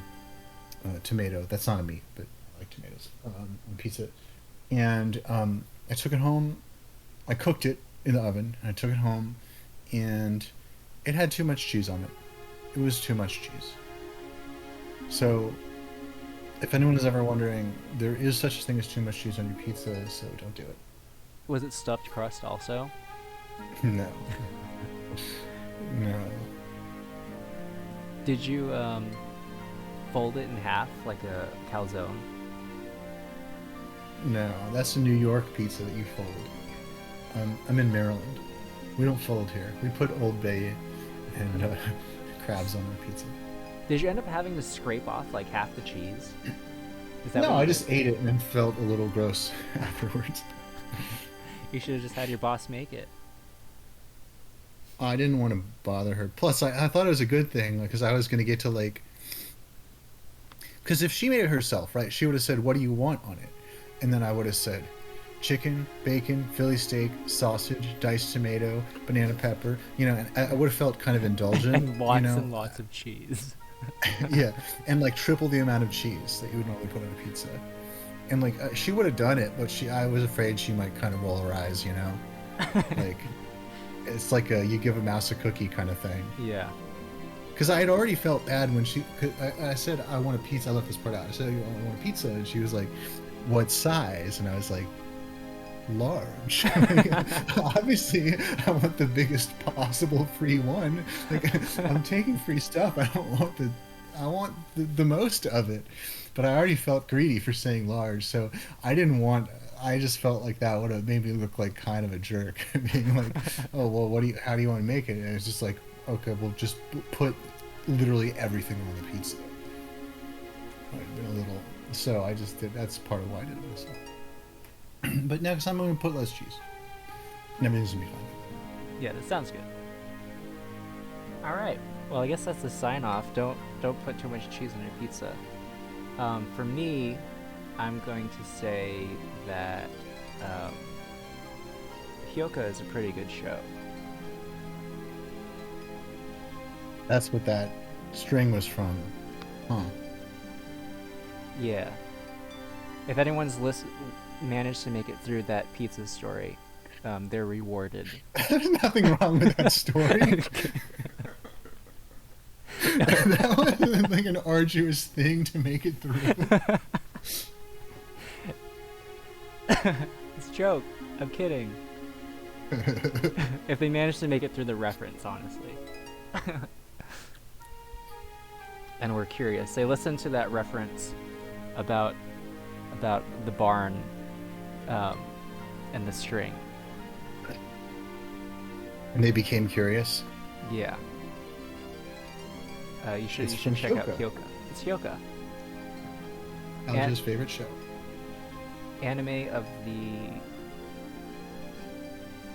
tomato. That's not a meat, but I like tomatoes on pizza. And I took it home. I cooked it in the oven. I took it home, and it had too much cheese on it. It was too much cheese. So, if anyone is ever wondering, there is such a thing as too much cheese on your pizza, so don't do it. Was it stuffed crust also? No. No. Did you fold it in half like a calzone? No, that's a New York pizza that you fold. I'm in Maryland. We don't fold here. We put Old Bay and crabs on our pizza. Did you end up having to scrape off like half the cheese? Is that No, what I you just did? ate it and then felt a little gross afterwards. You should have just had your boss make it. I didn't want to bother her. Plus, I thought it was a good thing because I was going to get to like... Because if she made it herself, right, she would have said, what do you want on it? And then I would have said, chicken, bacon, Philly steak, sausage, diced tomato, banana pepper, and I would have felt kind of indulgent. And lots of cheese. Yeah, and like triple the amount of cheese that you would normally put on a pizza. And like she would have done it, but I was afraid she might kind of roll her eyes, like it's like you give a mouse a cookie kind of thing. Yeah. Because I had already felt bad when I said I want a pizza. I left this part out. I said I want a pizza, and she was like, "What size?" And I was like, large. Obviously, I want the biggest possible free one. Like I'm taking free stuff. I want the most of it. But I already felt greedy for saying large, so I just felt like that would have made me look like kind of a jerk, being like, "Oh well, how do you want to make it?" And it's just like, "Okay, well, just put literally everything on the pizza." Might have been a little. So I just did. That's part of why I did it myself. But next time I'm going to put less cheese. And everything's going to be fine. Yeah, that sounds good. All right. Well, I guess that's the sign off. Don't put too much cheese on your pizza. For me, I'm going to say that Hyoka is a pretty good show. That's what that string was from. Huh. Yeah. If anyone's managed to make it through that pizza story, they're rewarded. There's nothing wrong with that story. That was like an arduous thing to make it through. It's a joke. I'm kidding. If they manage to make it through the reference, honestly. And we're curious. They listened to that reference about the barn and the string. And they became curious. Yeah. You should It's from check out Hyoka. Hyoka. It's Hyoka. Alge's favorite show. Anime of the...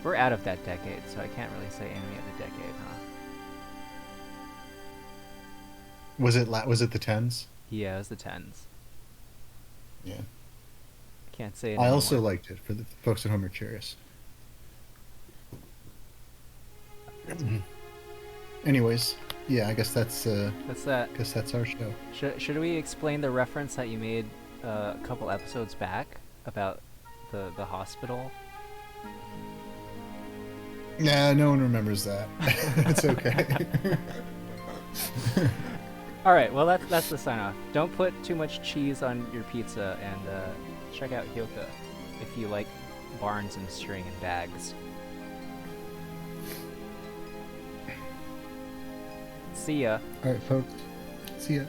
We're out of that decade, so I can't really say anime of the decade, huh? Was it the tens? Yeah, it was the 10s. Yeah. Can't say it I anymore. also liked it, for the folks at home are curious. Anyways, yeah, I guess that's What's that? I guess that's our show. Should we explain the reference that you made a couple episodes back about the hospital? Nah, no one remembers that. It's okay. All right, well that's the sign off. Don't put too much cheese on your pizza, and check out Hyoka if you like barns and string and bags. See ya. All right, folks. See ya.